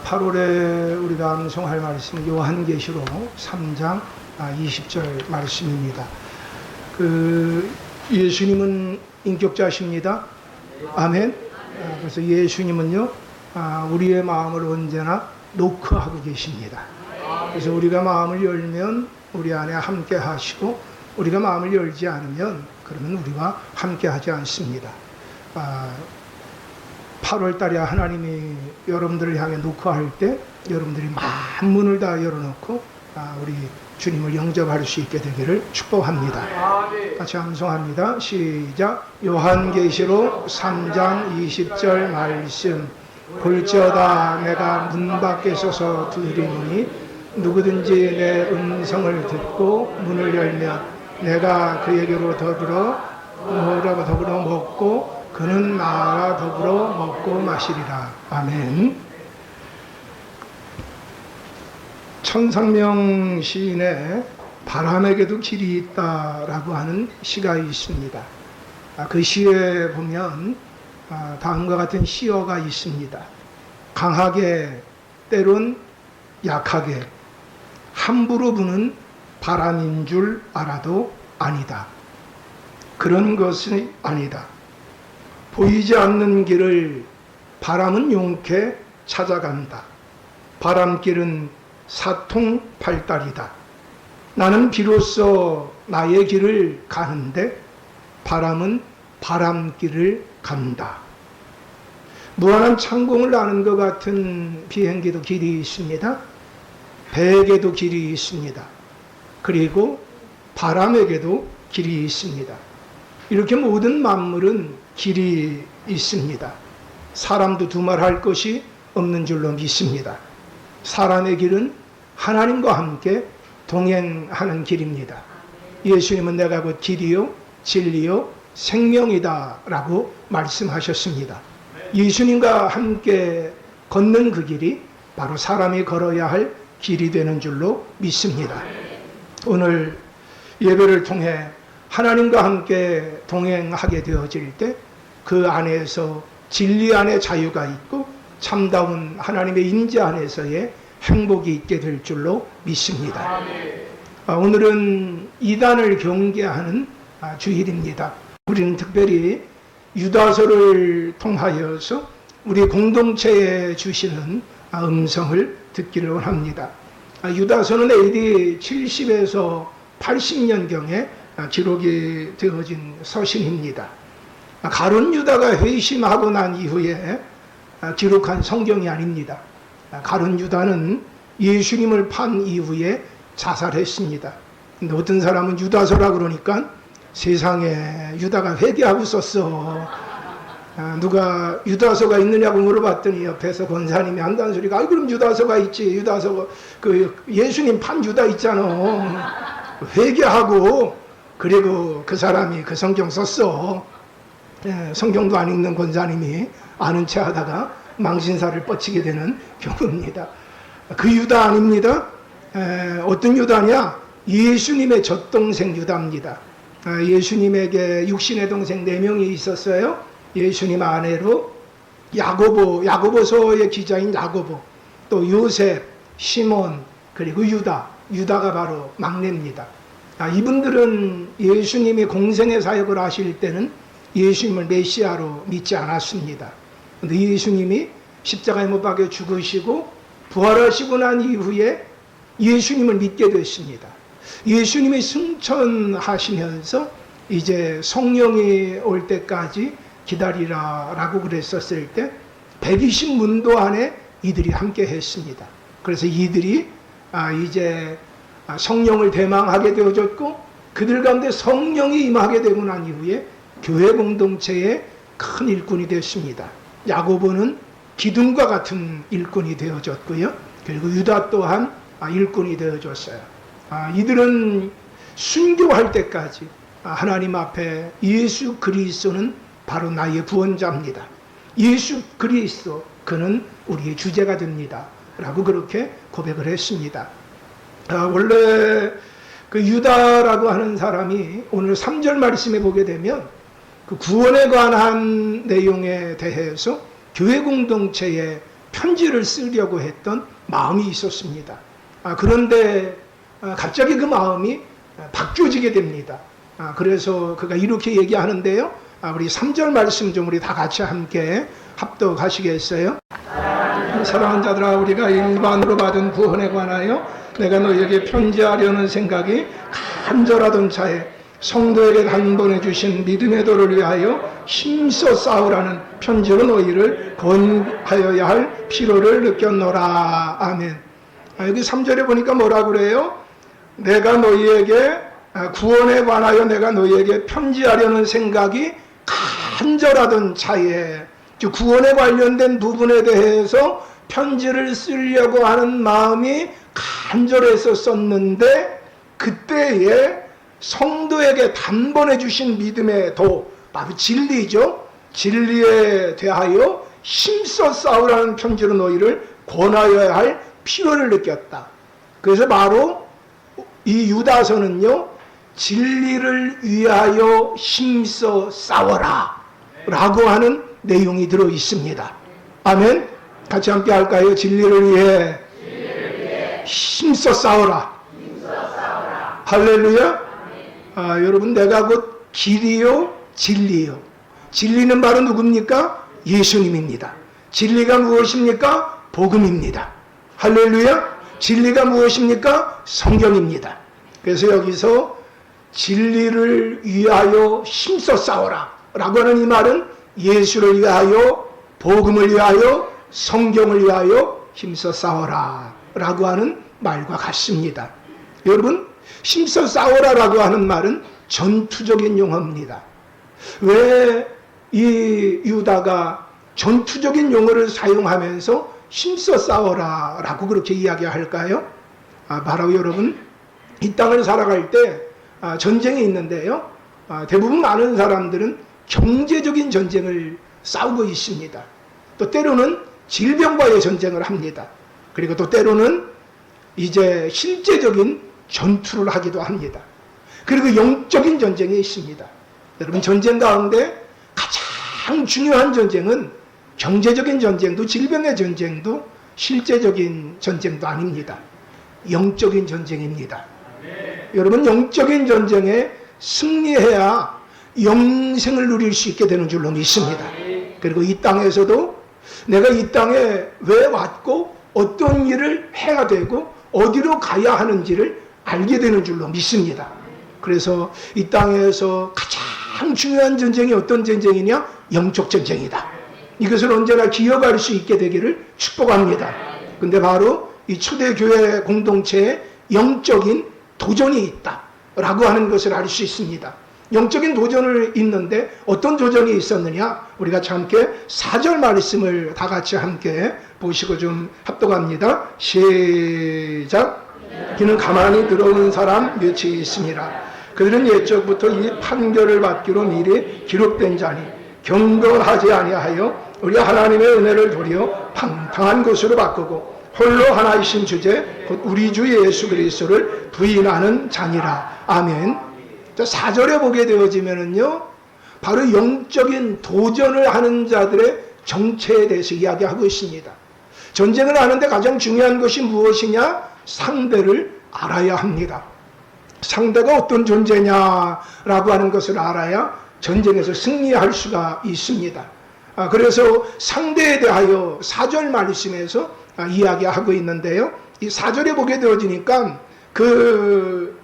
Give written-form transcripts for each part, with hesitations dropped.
8월에 우리가 암송할 말씀은 요한계시록 3장 20절 말씀입니다. 예수님은 인격자십니다. 아멘. 그래서 예수님은요, 우리의 마음을 언제나 노크하고 계십니다. 그래서 우리가 마음을 열면 우리 안에 함께 하시고, 우리가 마음을 열지 않으면 그러면 우리와 함께 하지 않습니다. 8월 달에 하나님이 여러분들을 향해 노크할 때 여러분들이 만문을 다 열어놓고 우리 주님을 영접할 수 있게 되기를 축복합니다. 같이 암송합니다. 시작. 요한계시록 3장 20절 말씀. 볼지어다 내가 문 밖에 서서 두드리노니 누구든지 내 음성을 듣고 문을 열면 내가 그에게로 더불어 먹고 그는 나와 더불어 먹고 마시리라. 아멘. 천상명 시인의 바람에게도 길이 있다라고 하는 시가 있습니다. 그 시에 보면 다음과 같은 시어가 있습니다. 강하게 때론 약하게 함부로 부는 바람인 줄 알아도 아니다. 그런 것이 아니다. 보이지 않는 길을 바람은 용케 찾아간다. 바람길은 사통팔달이다. 나는 비로소 나의 길을 가는데 바람은 바람길을 간다. 무한한 창공을 나는 것 같은 비행기도 길이 있습니다. 배에게도 길이 있습니다. 그리고 바람에게도 길이 있습니다. 이렇게 모든 만물은 길이 있습니다. 사람도 두말할 것이 없는 줄로 믿습니다. 사람의 길은 하나님과 함께 동행하는 길입니다. 예수님은 내가 곧 길이요 진리요 생명이다 라고 말씀하셨습니다. 예수님과 함께 걷는 그 길이 바로 사람이 걸어야 할 길이 되는 줄로 믿습니다. 오늘 예배를 통해 하나님과 함께 동행하게 되어질 때 그 안에서 진리 안에 자유가 있고 참다운 하나님의 인재 안에서의 행복이 있게 될 줄로 믿습니다. 오늘은 이단을 경계하는 주일입니다. 우리는 특별히 유다서를 통하여서 우리 공동체에 주시는 음성을 듣기를 원합니다. 유다서는 AD 70에서 80년경에 기록이 되어진 서신입니다. 가룟 유다가 회심하고 난 이후에 기록한 성경이 아닙니다. 가룟 유다는 예수님을 판 이후에 자살했습니다. 근데 어떤 사람은 유다서라 그러니까 세상에 유다가 회개하고 썼어. 누가 유다서가 있느냐고 물어봤더니 옆에서 권사님이 한다는 소리가, 그럼 유다서가 있지. 유다서 예수님 판 유다 있잖아. 회개하고 그리고 그 사람이 그 성경 썼어. 성경도 안 읽는 권사님이 아는 체 하다가 망신사를 뻗치게 되는 경우입니다. 그 유다 아닙니다. 어떤 유다냐? 예수님의 젖동생 유다입니다. 예수님에게 육신의 동생 4명이 있었어요. 예수님 아내로 야고보서의 기자인 야고보, 또 요셉, 시몬, 그리고 유다가 바로 막내입니다. 이분들은 예수님이 공생의 사역을 하실 때는 예수님을 메시아로 믿지 않았습니다. 그런데 예수님이 십자가에 못 박혀 죽으시고 부활하시고 난 이후에 예수님을 믿게 됐습니다. 예수님이 승천하시면서 이제 성령이 올 때까지 기다리라 라고 그랬었을 때 120문도 안에 이들이 함께 했습니다. 그래서 이들이 이제 성령을 대망하게 되어졌고, 그들 가운데 성령이 임하게 되고 난 이후에 교회 공동체의 큰 일꾼이 됐습니다. 야고보는 기둥과 같은 일꾼이 되어졌고요. 그리고 유다 또한 일꾼이 되어졌어요. 이들은 순교할 때까지 하나님 앞에 예수 그리스도는 바로 나의 구원자입니다. 예수 그리스도, 그는 우리의 주제가 됩니다. 라고 그렇게 고백을 했습니다. 원래 그 유다라고 하는 사람이 오늘 3절 말씀에 보게 되면 그 구원에 관한 내용에 대해서 교회 공동체에 편지를 쓰려고 했던 마음이 있었습니다. 그런데 갑자기 그 마음이 바뀌어지게 됩니다. 그래서 그가 이렇게 얘기하는데요. 우리 3절 말씀 좀 우리 다 같이 함께 합독하시겠어요? 사랑하는 자들아, 우리가 일반으로 받은 구원에 관하여 내가 너희에게 편지하려는 생각이 간절하던 차에 성도에게 단번에 주신 믿음의 도를 위하여 힘써 싸우라는 편지로 너희를 권하여야 할 필요를 느꼈노라. 아멘. 여기 3절에 보니까 뭐라 그래요? 내가 너희에게 구원에 관하여 내가 너희에게 편지하려는 생각이 간절하던 차에, 구원에 관련된 부분에 대해서 편지를 쓰려고 하는 마음이 간절해서 썼는데, 그때에 성도에게 단번에 주신 믿음의 도, 바로 진리죠. 진리에 대하여 힘써 싸우라는 편지로 너희를 권하여야 할 필요를 느꼈다. 그래서 바로 이 유다서는요, 진리를 위하여 힘써 싸워라 라고 하는 내용이 들어 있습니다. 아멘. 같이 함께 할까요? 진리를 위해 힘써 싸워라. 할렐루야. 여러분, 내가 곧 길이요 진리요. 진리는 바로 누굽니까? 예수님입니다. 진리가 무엇입니까? 복음입니다. 할렐루야. 진리가 무엇입니까? 성경입니다. 그래서 여기서 진리를 위하여 힘써 싸워라 라고 하는 이 말은 예수를 위하여, 복음을 위하여, 성경을 위하여 힘써 싸워라 라고 하는 말과 같습니다. 여러분, 힘써 싸워라 라고 하는 말은 전투적인 용어입니다. 왜 이 유다가 전투적인 용어를 사용하면서 힘써 싸워라 라고 그렇게 이야기할까요? 바로 여러분, 이 땅을 살아갈 때 전쟁이 있는데요, 대부분 많은 사람들은 경제적인 전쟁을 싸우고 있습니다. 또 때로는 질병과의 전쟁을 합니다. 그리고 또 때로는 이제 실제적인 전투를 하기도 합니다. 그리고 영적인 전쟁이 있습니다. 여러분, 전쟁 가운데 가장 중요한 전쟁은 경제적인 전쟁도 질병의 전쟁도 실제적인 전쟁도 아닙니다. 영적인 전쟁입니다. 여러분, 영적인 전쟁에 승리해야 영생을 누릴 수 있게 되는 줄로 믿습니다. 그리고 이 땅에서도 내가 이 땅에 왜 왔고 어떤 일을 해야 되고 어디로 가야 하는지를 알게 되는 줄로 믿습니다. 그래서 이 땅에서 가장 중요한 전쟁이 어떤 전쟁이냐? 영적 전쟁이다. 이것을 언제나 기억할 수 있게 되기를 축복합니다. 근데 바로 이 초대교회 공동체에 영적인 도전이 있다라고 하는 것을 알 수 있습니다. 영적인 도전을 있는데 어떤 도전이 있었느냐? 우리가 함께 4절 말씀을 다 같이 함께 보시고 좀 합독합니다. 시작. 기는 가만히 들어오는 사람 몇이 있습니다. 그들은 옛적부터 이 판결을 받기로 미리 기록된 자니 경건하지 아니하여 우리 하나님의 은혜를 도리어 방탕한 것으로 바꾸고 홀로 하나이신 주제 곧 우리 주 예수 그리스도를 부인하는 자니라. 아멘. 4절에 보게 되어지면은요, 바로 영적인 도전을 하는 자들의 정체에 대해서 이야기하고 있습니다. 전쟁을 하는데 가장 중요한 것이 무엇이냐? 상대를 알아야 합니다. 상대가 어떤 존재냐라고 하는 것을 알아야 전쟁에서 승리할 수가 있습니다. 그래서 상대에 대하여 4절 말씀에서 이야기하고 있는데요, 이 4절에 보게 되어지니까 그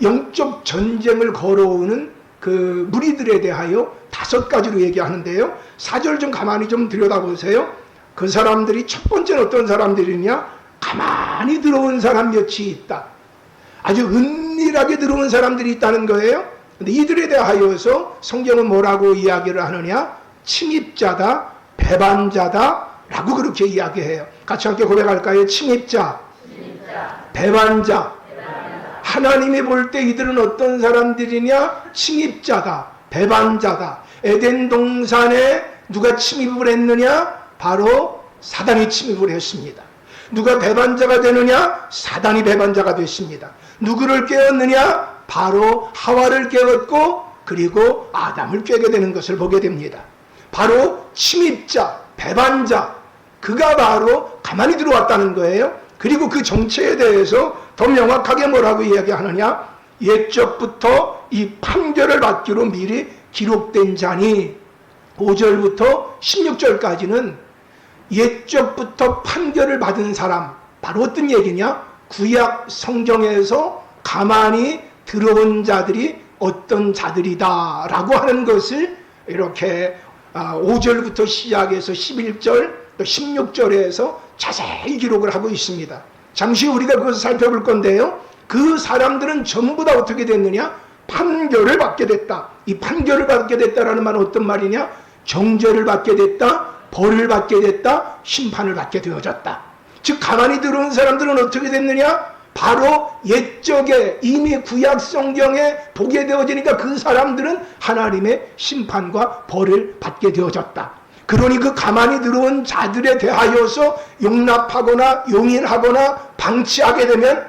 영적 전쟁을 걸어오는 그 무리들에 대하여 5가지로 얘기하는데요, 4절 좀 가만히 좀 들여다보세요. 그 사람들이 첫 번째는 어떤 사람들이냐? 가만히 들어온 사람 몇이 있다. 아주 은밀하게 들어온 사람들이 있다는 거예요. 근데 이들에 대하여서 성경은 뭐라고 이야기를 하느냐? 침입자다, 배반자다 라고 그렇게 이야기해요. 같이 함께 고백할까요? 침입자, 배반자. 하나님이 볼 때 이들은 어떤 사람들이냐? 침입자다, 배반자다. 에덴 동산에 누가 침입을 했느냐? 바로 사단이 침입을 했습니다. 누가 배반자가 되느냐? 사단이 배반자가 됐습니다. 누구를 깨웠느냐? 바로 하와를 깨웠고 그리고 아담을 깨게 되는 것을 보게 됩니다. 바로 침입자, 배반자, 그가 바로 가만히 들어왔다는 거예요. 그리고 그 정체에 대해서 더 명확하게 뭐라고 이야기하느냐? 옛적부터 이 판결을 받기로 미리 기록된 자니, 5절부터 16절까지는 옛적부터 판결을 받은 사람, 바로 어떤 얘기냐? 구약 성경에서 가만히 들어온 자들이 어떤 자들이다 라고 하는 것을 이렇게 5절부터 시작해서 11절 또 16절에서 자세히 기록을 하고 있습니다. 잠시 우리가 그것을 살펴볼 건데요. 그 사람들은 전부 다 어떻게 됐느냐? 판결을 받게 됐다. 이 판결을 받게 됐다라는 말은 어떤 말이냐? 정죄를 받게 됐다, 벌을 받게 됐다, 심판을 받게 되어졌다. 즉 가만히 들어온 사람들은 어떻게 됐느냐? 바로 옛적에 이미 구약 성경에 보게 되어지니까 그 사람들은 하나님의 심판과 벌을 받게 되어졌다. 그러니 그 가만히 들어온 자들에 대하여서 용납하거나 용인하거나 방치하게 되면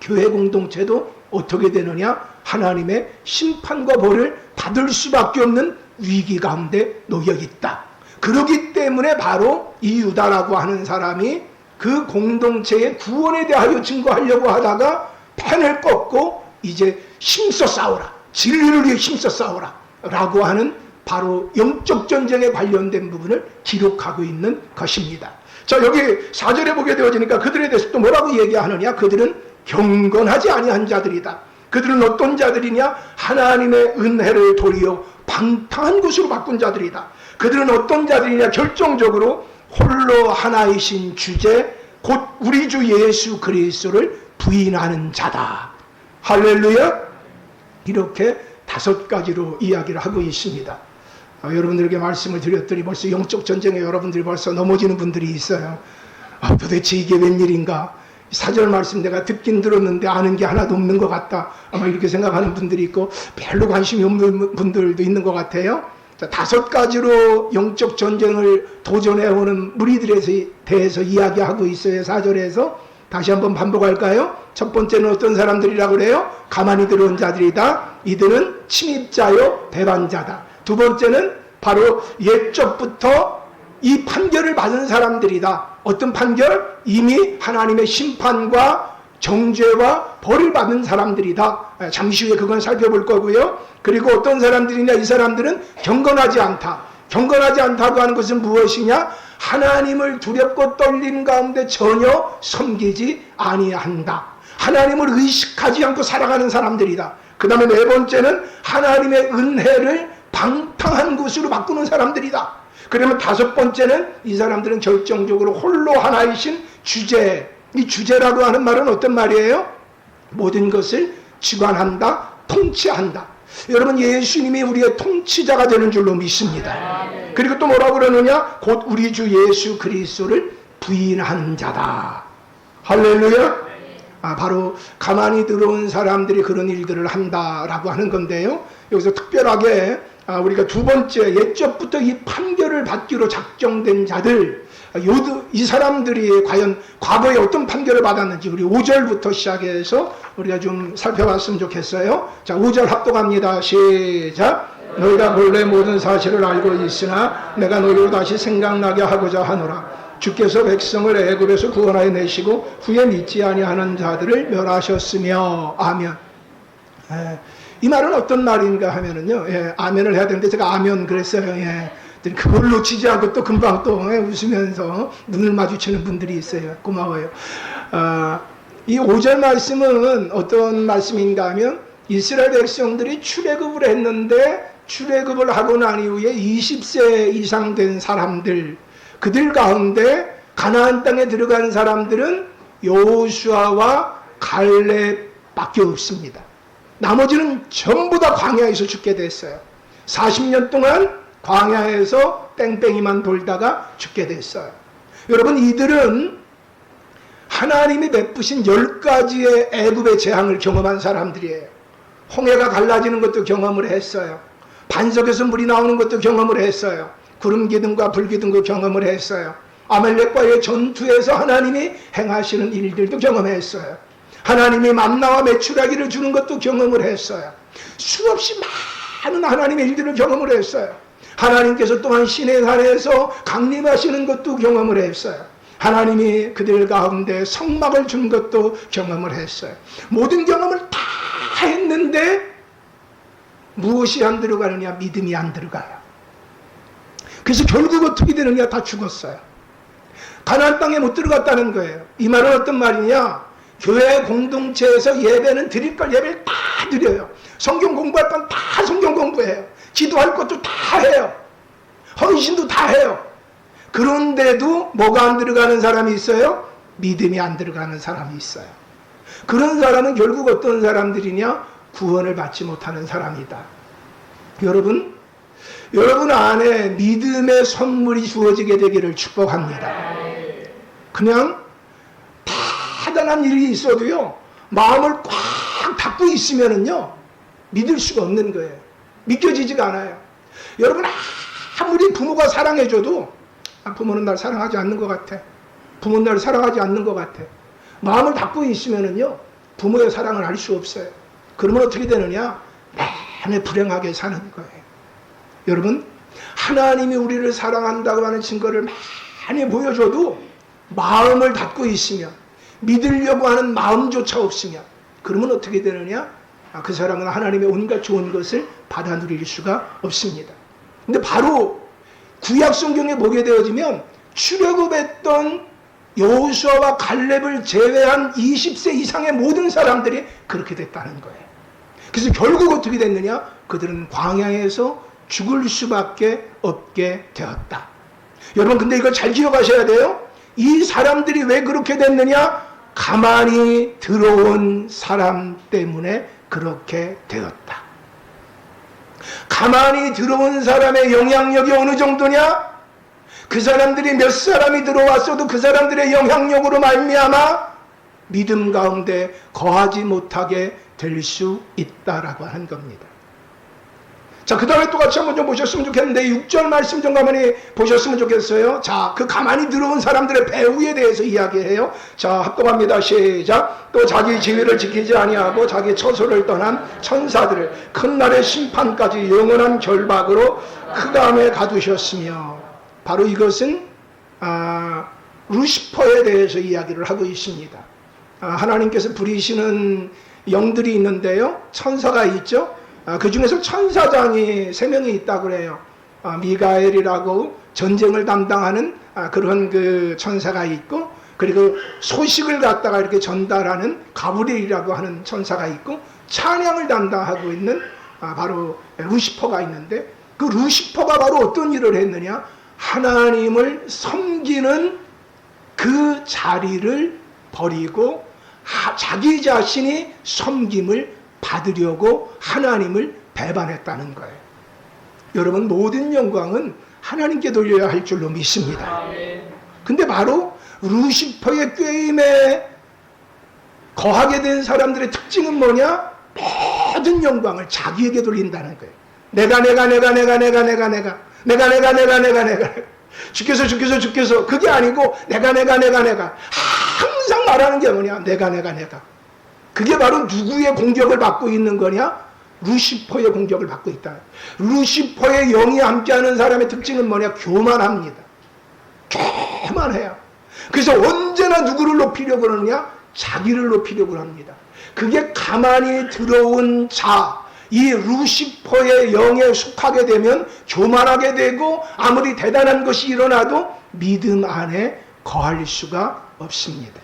교회 공동체도 어떻게 되느냐? 하나님의 심판과 벌을 받을 수밖에 없는 위기 가운데 놓여 있다. 그렇기 때문에 바로 이 유다라고 하는 사람이 그 공동체의 구원에 대하여 증거하려고 하다가 펜을 꺾고 이제 힘써 싸워라, 진리를 위해 힘써 싸워라 라고 하는 바로 영적 전쟁에 관련된 부분을 기록하고 있는 것입니다. 자, 여기 4절에 보게 되어지니까 그들에 대해서 또 뭐라고 얘기하느냐? 그들은 경건하지 아니한 자들이다. 그들은 어떤 자들이냐? 하나님의 은혜를 도리어 방탕한 것으로 바꾼 자들이다. 그들은 어떤 자들이냐? 결정적으로 홀로 하나이신 주제 곧 우리 주 예수 그리스도를 부인하는 자다. 할렐루야. 이렇게 5가지로 이야기를 하고 있습니다. 여러분들에게 말씀을 드렸더니 벌써 영적 전쟁에 여러분들이 벌써 넘어지는 분들이 있어요. 도대체 이게 웬일인가? 4절 말씀 내가 듣긴 들었는데 아는 게 하나도 없는 것 같다. 아마 이렇게 생각하는 분들이 있고 별로 관심이 없는 분들도 있는 것 같아요. 자, 5가지로 영적 전쟁을 도전해오는 무리들에 대해서 이야기하고 있어요. 4절에서 다시 한번 반복할까요? 첫 번째는 어떤 사람들이라고 그래요? 가만히 들어온 자들이다. 이들은 침입자요 배반자다. 두 번째는 바로 옛적부터 이 판결을 받은 사람들이다. 어떤 판결? 이미 하나님의 심판과 정죄와 벌을 받은 사람들이다. 잠시 후에 그건 살펴볼 거고요. 그리고 어떤 사람들이냐? 이 사람들은 경건하지 않다. 경건하지 않다고 하는 것은 무엇이냐? 하나님을 두렵고 떨림 가운데 전혀 섬기지 아니한다. 하나님을 의식하지 않고 살아가는 사람들이다. 그 다음에 4번째는 하나님의 은혜를 방탕한 것으로 바꾸는 사람들이다. 그러면 5번째는 이 사람들은 결정적으로 홀로 하나이신 주제. 이 주제라고 하는 말은 어떤 말이에요? 모든 것을 주관한다, 통치한다. 여러분, 예수님이 우리의 통치자가 되는 줄로 믿습니다. 그리고 또 뭐라고 그러느냐? 곧 우리 주 예수 그리스도를 부인하는 자다. 할렐루야. 바로 가만히 들어온 사람들이 그런 일들을 한다라고 하는 건데요. 여기서 특별하게 우리가 두 번째, 옛적부터 이 판결을 받기로 작정된 자들, 이 사람들이 과연 과거에 어떤 판결을 받았는지 우리 5절부터 시작해서 우리가 좀 살펴봤으면 좋겠어요. 자, 5절 합독합니다. 시작. 너희가 본래 모든 사실을 알고 있으나 내가 너희로 다시 생각나게 하고자 하노라. 주께서 백성을 애굽에서 구원하여 내시고 후에 믿지 아니하는 자들을 멸하셨으며. 아멘. 이 말은 어떤 말인가 하면은요, 아멘을 해야 되는데 제가 아멘 그랬어요. 그걸 놓치지 않고 또 금방 또 웃으면서 눈을 마주치는 분들이 있어요. 고마워요. 이 5절 말씀은 어떤 말씀인가 하면 이스라엘 백성들이 출애굽을 했는데 출애굽을 하고 난 이후에 20세 이상 된 사람들, 그들 가운데 가나안 땅에 들어간 사람들은 여호수아와 갈렙밖에 없습니다. 나머지는 전부 다 광야에서 죽게 됐어요. 40년 동안 광야에서 뺑뺑이만 돌다가 죽게 됐어요. 여러분, 이들은 하나님이 베푸신 10가지의 애굽의 재앙을 경험한 사람들이에요. 홍해가 갈라지는 것도 경험을 했어요. 반석에서 물이 나오는 것도 경험을 했어요. 구름 기둥과 불 기둥도 경험을 했어요. 아말렉과의 전투에서 하나님이 행하시는 일들도 경험했어요. 하나님이 만나와 메추라기를 주는 것도 경험을 했어요. 수없이 많은 하나님의 일들을 경험을 했어요. 하나님께서 또한 신의 산에서 강림하시는 것도 경험을 했어요. 하나님이 그들 가운데 성막을 준 것도 경험을 했어요. 모든 경험을 다 했는데 무엇이 안 들어가느냐? 믿음이 안 들어가요. 그래서 결국 어떻게 되느냐? 다 죽었어요. 가나안 땅에 못 들어갔다는 거예요. 이 말은 어떤 말이냐? 교회 공동체에서 예배는 드릴 걸 예배를 다 드려요. 성경 공부할 건 다 성경 공부해요. 기도할 것도 다 해요. 헌신도 다 해요. 그런데도 뭐가 안 들어가는 사람이 있어요? 믿음이 안 들어가는 사람이 있어요. 그런 사람은 결국 어떤 사람들이냐? 구원을 받지 못하는 사람이다. 여러분 안에 믿음의 선물이 주어지게 되기를 축복합니다. 그냥 대단한 일이 있어도요, 마음을 꽉 닫고 있으면은요, 믿을 수가 없는 거예요. 믿겨지지가 않아요. 여러분, 아무리 부모가 사랑해줘도 부모는 날 사랑하지 않는 것 같아. 부모는 날 사랑하지 않는 것 같아. 마음을 닫고 있으면은요, 부모의 사랑을 알 수 없어요. 그러면 어떻게 되느냐? 내내 불행하게 사는 거예요. 여러분, 하나님이 우리를 사랑한다고 하는 증거를 많이 보여줘도 마음을 닫고 있으면, 믿으려고 하는 마음조차 없으면, 그러면 어떻게 되느냐? 그 사람은 하나님의 온갖 좋은 것을 받아 누릴 수가 없습니다. 근데 바로 구약 성경에 보게 되어지면 출애굽했던 여호수아와 갈렙을 제외한 20세 이상의 모든 사람들이 그렇게 됐다는 거예요. 그래서 결국 어떻게 됐느냐? 그들은 광야에서 죽을 수밖에 없게 되었다. 여러분, 근데 이걸 잘 기억하셔야 돼요. 이 사람들이 왜 그렇게 됐느냐? 가만히 들어온 사람 때문에 그렇게 되었다. 가만히 들어온 사람의 영향력이 어느 정도냐? 그 사람들이 몇 사람이 들어왔어도 그 사람들의 영향력으로 말미암아 믿음 가운데 거하지 못하게 될 수 있다라고 하는 겁니다. 자, 그 다음에 또 같이 한번 좀 보셨으면 좋겠는데 6절 말씀 좀 가만히 보셨으면 좋겠어요. 자, 그 가만히 들어온 사람들의 배후에 대해서 이야기해요. 자, 합동합니다. 시작. 또 자기 지위를 지키지 아니하고 자기 처소를 떠난 천사들을 큰 날의 심판까지 영원한 결박으로 흑암에 가두셨으며, 바로 이것은 루시퍼에 대해서 이야기를 하고 있습니다. 하나님께서 부리시는 영들이 있는데요, 천사가 있죠. 그 중에서 천사장이 3명이 있다고 그래요. 미가엘이라고 전쟁을 담당하는 그런 그 천사가 있고, 그리고 소식을 갖다가 이렇게 전달하는 가브리엘이라고 하는 천사가 있고, 찬양을 담당하고 있는 바로 루시퍼가 있는데, 그 루시퍼가 바로 어떤 일을 했느냐? 하나님을 섬기는 그 자리를 버리고 자기 자신이 섬김을 받으려고 하나님을 배반했다는 거예요. 여러분, 모든 영광은 하나님께 돌려야 할 줄로 믿습니다. 근데 바로 루시퍼의 꾀임에 거하게 된 사람들의 특징은 뭐냐? 모든 영광을 자기에게 돌린다는 거예요. 내가 주께서 그게 아니고 내가 항상 말하는 게 뭐냐? 내가 그게 바로 누구의 공격을 받고 있는 거냐? 루시퍼의 공격을 받고 있다. 루시퍼의 영이 함께하는 사람의 특징은 뭐냐? 교만합니다. 교만해요. 그래서 언제나 누구를 높이려고 그러느냐? 자기를 높이려고 합니다. 그게 가만히 들어온 자, 이 루시퍼의 영에 속하게 되면 교만하게 되고, 아무리 대단한 것이 일어나도 믿음 안에 거할 수가 없습니다.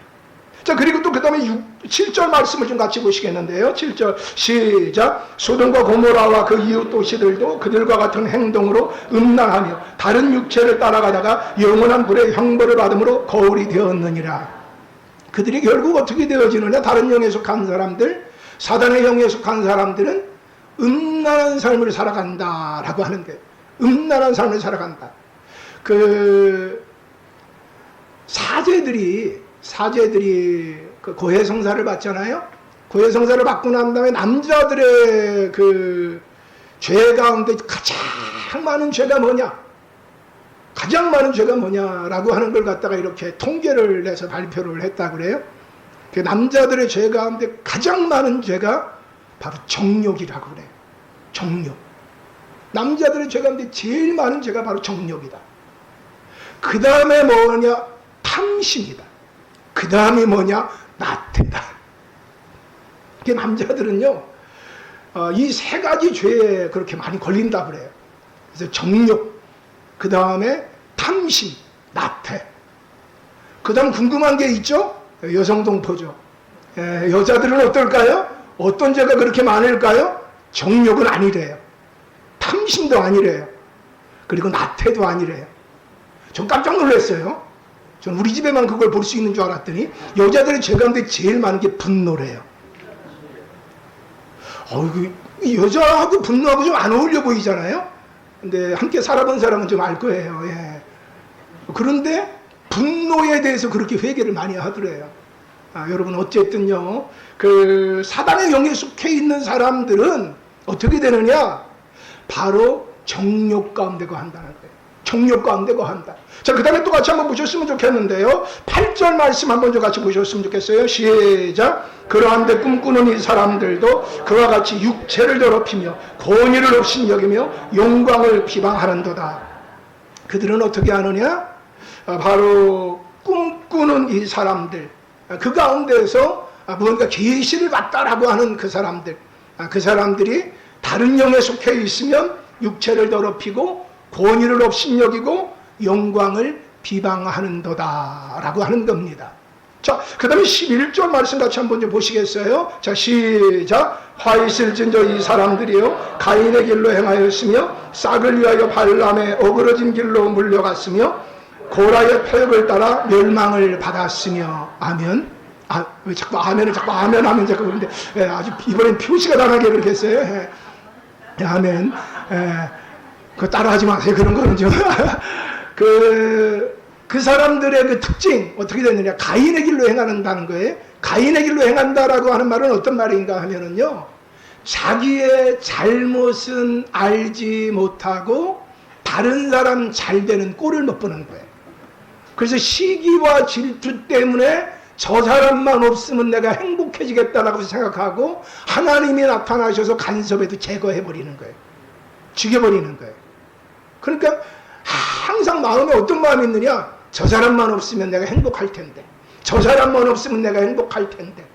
자, 그리고 또 그 다음에 7절 말씀을 좀 같이 보시겠는데요. 7절 시작. 소돔과 고모라와 그 이웃 도시들도 그들과 같은 행동으로 음란하며 다른 육체를 따라가다가 영원한 불의 형벌을 받음으로 거울이 되었느니라. 그들이 결국 어떻게 되어지느냐? 다른 영에 속한 사람들, 사단의 영에 속한 사람들은 음란한 삶을 살아간다라고 하는 거예요. 음란한 삶을 살아간다. 그 사제들이 그 고해성사를 받잖아요. 고해성사를 받고 난 다음에 남자들의 그 죄 가운데 가장 많은 죄가 뭐냐? 가장 많은 죄가 뭐냐라고 하는 걸 갖다가 이렇게 통계를 내서 발표를 했다고 그래요. 그 남자들의 죄 가운데 가장 많은 죄가 바로 정욕이라고 그래요. 정욕. 남자들의 죄 가운데 제일 많은 죄가 바로 정욕이다. 그 다음에 뭐냐? 탐심이다. 그 다음에 뭐냐? 나태다. 이게 남자들은요, 이 세 가지 죄에 그렇게 많이 걸린다 그래요. 그래서 정욕, 그 다음에 탐심, 나태. 그 다음 궁금한 게 있죠? 여성동포죠. 여자들은 어떨까요? 어떤 죄가 그렇게 많을까요? 정욕은 아니래요. 탐심도 아니래요. 그리고 나태도 아니래요. 전 깜짝 놀랐어요. 전 우리 집에만 그걸 볼 수 있는 줄 알았더니 여자들의 죄 가운데 제일 많은 게 분노래요. 여자하고 분노하고 좀 안 어울려 보이잖아요. 근데 함께 살아본 사람은 좀 알 거예요. 예. 그런데 분노에 대해서 그렇게 회개를 많이 하더래요. 여러분 어쨌든요, 그 사단의 영에 속해 있는 사람들은 어떻게 되느냐? 바로 정욕 가운데 거한다는 거예요. 정욕 가운데 거한다. 자, 그 다음에 또 같이 한번 보셨으면 좋겠는데요. 8절 말씀 한번 좀 같이 보셨으면 좋겠어요. 시작. 그러한데 꿈꾸는 이 사람들도 그와 같이 육체를 더럽히며 권위를 없인 여기며 영광을 비방하는도다. 그들은 어떻게 하느냐? 바로 꿈꾸는 이 사람들, 그 가운데서 무언가 계시를 받다라고 하는 그 사람들, 그 사람들이 다른 영에 속해 있으면 육체를 더럽히고 권위를 업신여기고 영광을 비방하는도다 라고 하는 겁니다. 자, 그 다음에 11절 말씀 같이 한번 좀 보시겠어요? 자, 시작. 화 있을진저 이 사람들이요 가인의 길로 행하였으며 싹을 위하여 발람의 어그러진 길로 물려갔으며 고라의 표역을 따라 멸망을 받았으며. 아멘. 왜 자꾸 아멘을 자꾸 아멘 하면 자꾸 그런데 아주 이번엔 표시가 나가게 그렇게 했어요. 아멘. 그거 따라하지 마세요. 그런 거는 좀. 그 사람들의 그 특징, 어떻게 되느냐. 가인의 길로 행한다는 거예요. 가인의 길로 행한다라고 하는 말은 어떤 말인가 하면은요, 자기의 잘못은 알지 못하고 다른 사람 잘 되는 꼴을 못 보는 거예요. 그래서 시기와 질투 때문에 저 사람만 없으면 내가 행복해지겠다라고 생각하고 하나님이 나타나셔서 간섭해도 제거해버리는 거예요. 죽여버리는 거예요. 그러니까 항상 마음에 어떤 마음이 있느냐? 저 사람만 없으면 내가 행복할 텐데, 저 사람만 없으면 내가 행복할 텐데,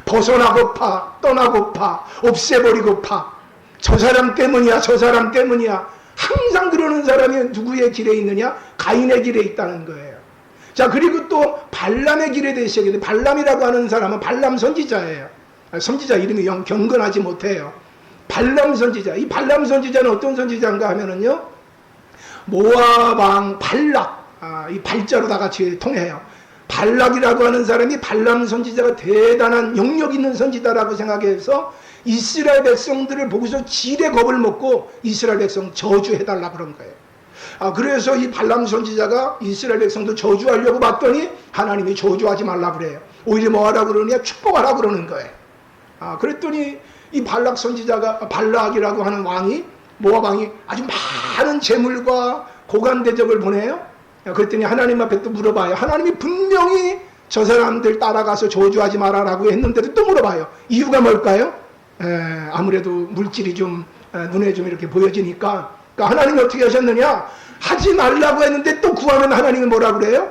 벗어나고파, 떠나고파, 없애버리고파, 저 사람 때문이야, 저 사람 때문이야. 항상 그러는 사람이 누구의 길에 있느냐? 가인의 길에 있다는 거예요. 자, 그리고 또 발람의 길에 대해서, 발람이라고 하는 사람은 발람 선지자예요. 선지자 이름이 영 경건하지 못해요. 발람 선지자. 이 발람 선지자는 어떤 선지자인가 하면은요, 모압 왕 발락, 이 발자로 다 같이 통해요. 발락이라고 하는 사람이 발람 선지자가 대단한 영역 있는 선지자라고 생각해서 이스라엘 백성들을 보고서 지레 겁을 먹고 이스라엘 백성 저주해달라 그런 거예요. 그래서 이 발람 선지자가 이스라엘 백성도 저주하려고 봤더니 하나님이 저주하지 말라 그래요. 오히려 뭐 하라 그러냐? 축복하라 그러는 거예요. 그랬더니 이 발락 선지자가, 발락이라고 하는 왕이, 모압 왕이 아주 많은 재물과 고관 대접을 보내요. 그랬더니 하나님 앞에 또 물어봐요. 하나님이 분명히 저 사람들 따라가서 저주하지 마라라고 했는데도 또 물어봐요. 이유가 뭘까요? 아무래도 물질이 좀 눈에 좀 이렇게 보여지니까. 그러니까 하나님이 어떻게 하셨느냐? 하지 말라고 했는데 또 구하면 하나님이 뭐라 그래요?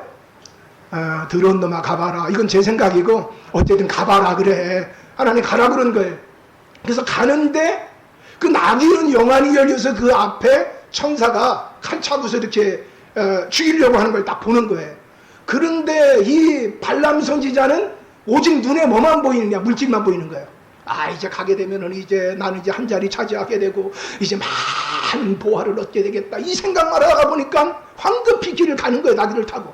더러운 놈아 가봐라. 이건 제 생각이고 어쨌든 가봐라 그래. 하나님 가라 그런 거예요. 그래서 가는데 그 나귀는 영안이 열려서 그 앞에 천사가 칼 차고서 이렇게 죽이려고 하는 걸 딱 보는 거예요. 그런데 이 발람 선지자는 오직 눈에 뭐만 보이느냐? 물질만 보이는 거예요. 이제 가게 되면은 이제 나는 이제 한 자리 차지하게 되고 이제 많은 보화를 얻게 되겠다. 이 생각만 하다가 보니까 황급히 길을 가는 거예요. 나귀를 타고.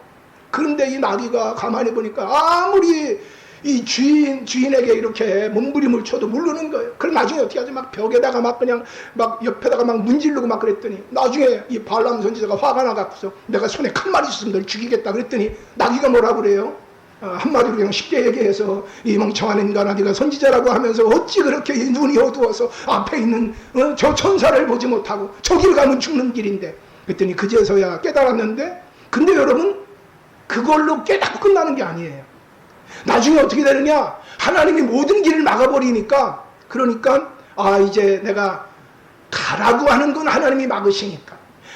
그런데 이 나귀가 가만히 보니까 아무리 이 주인에게 이렇게 몸부림을 쳐도 모르는 거예요. 그럼 나중에 어떻게 하지? 막 벽에다가 막 그냥 막 옆에다가 막 문지르고 막 그랬더니 나중에 이 발람 선지자가 화가 나갖고서 내가 손에 칼말이 있으면 널 죽이겠다 그랬더니 나귀가 뭐라 그래요? 한마디로 그냥 쉽게 얘기해서 이 멍청한 인간아 네가 선지자라고 하면서 어찌 그렇게 눈이 어두워서 앞에 있는 저 천사를 보지 못하고 저길 가면 죽는 길인데. 그랬더니 그제서야 깨달았는데, 근데 여러분 그걸로 깨닫고 끝나는 게 아니에요. 나중에 어떻게 되느냐? 하나님이 모든 길을 막아버리니까, 그러니까 이제 내가 가라고 하는 건 하나님이 막으시니까,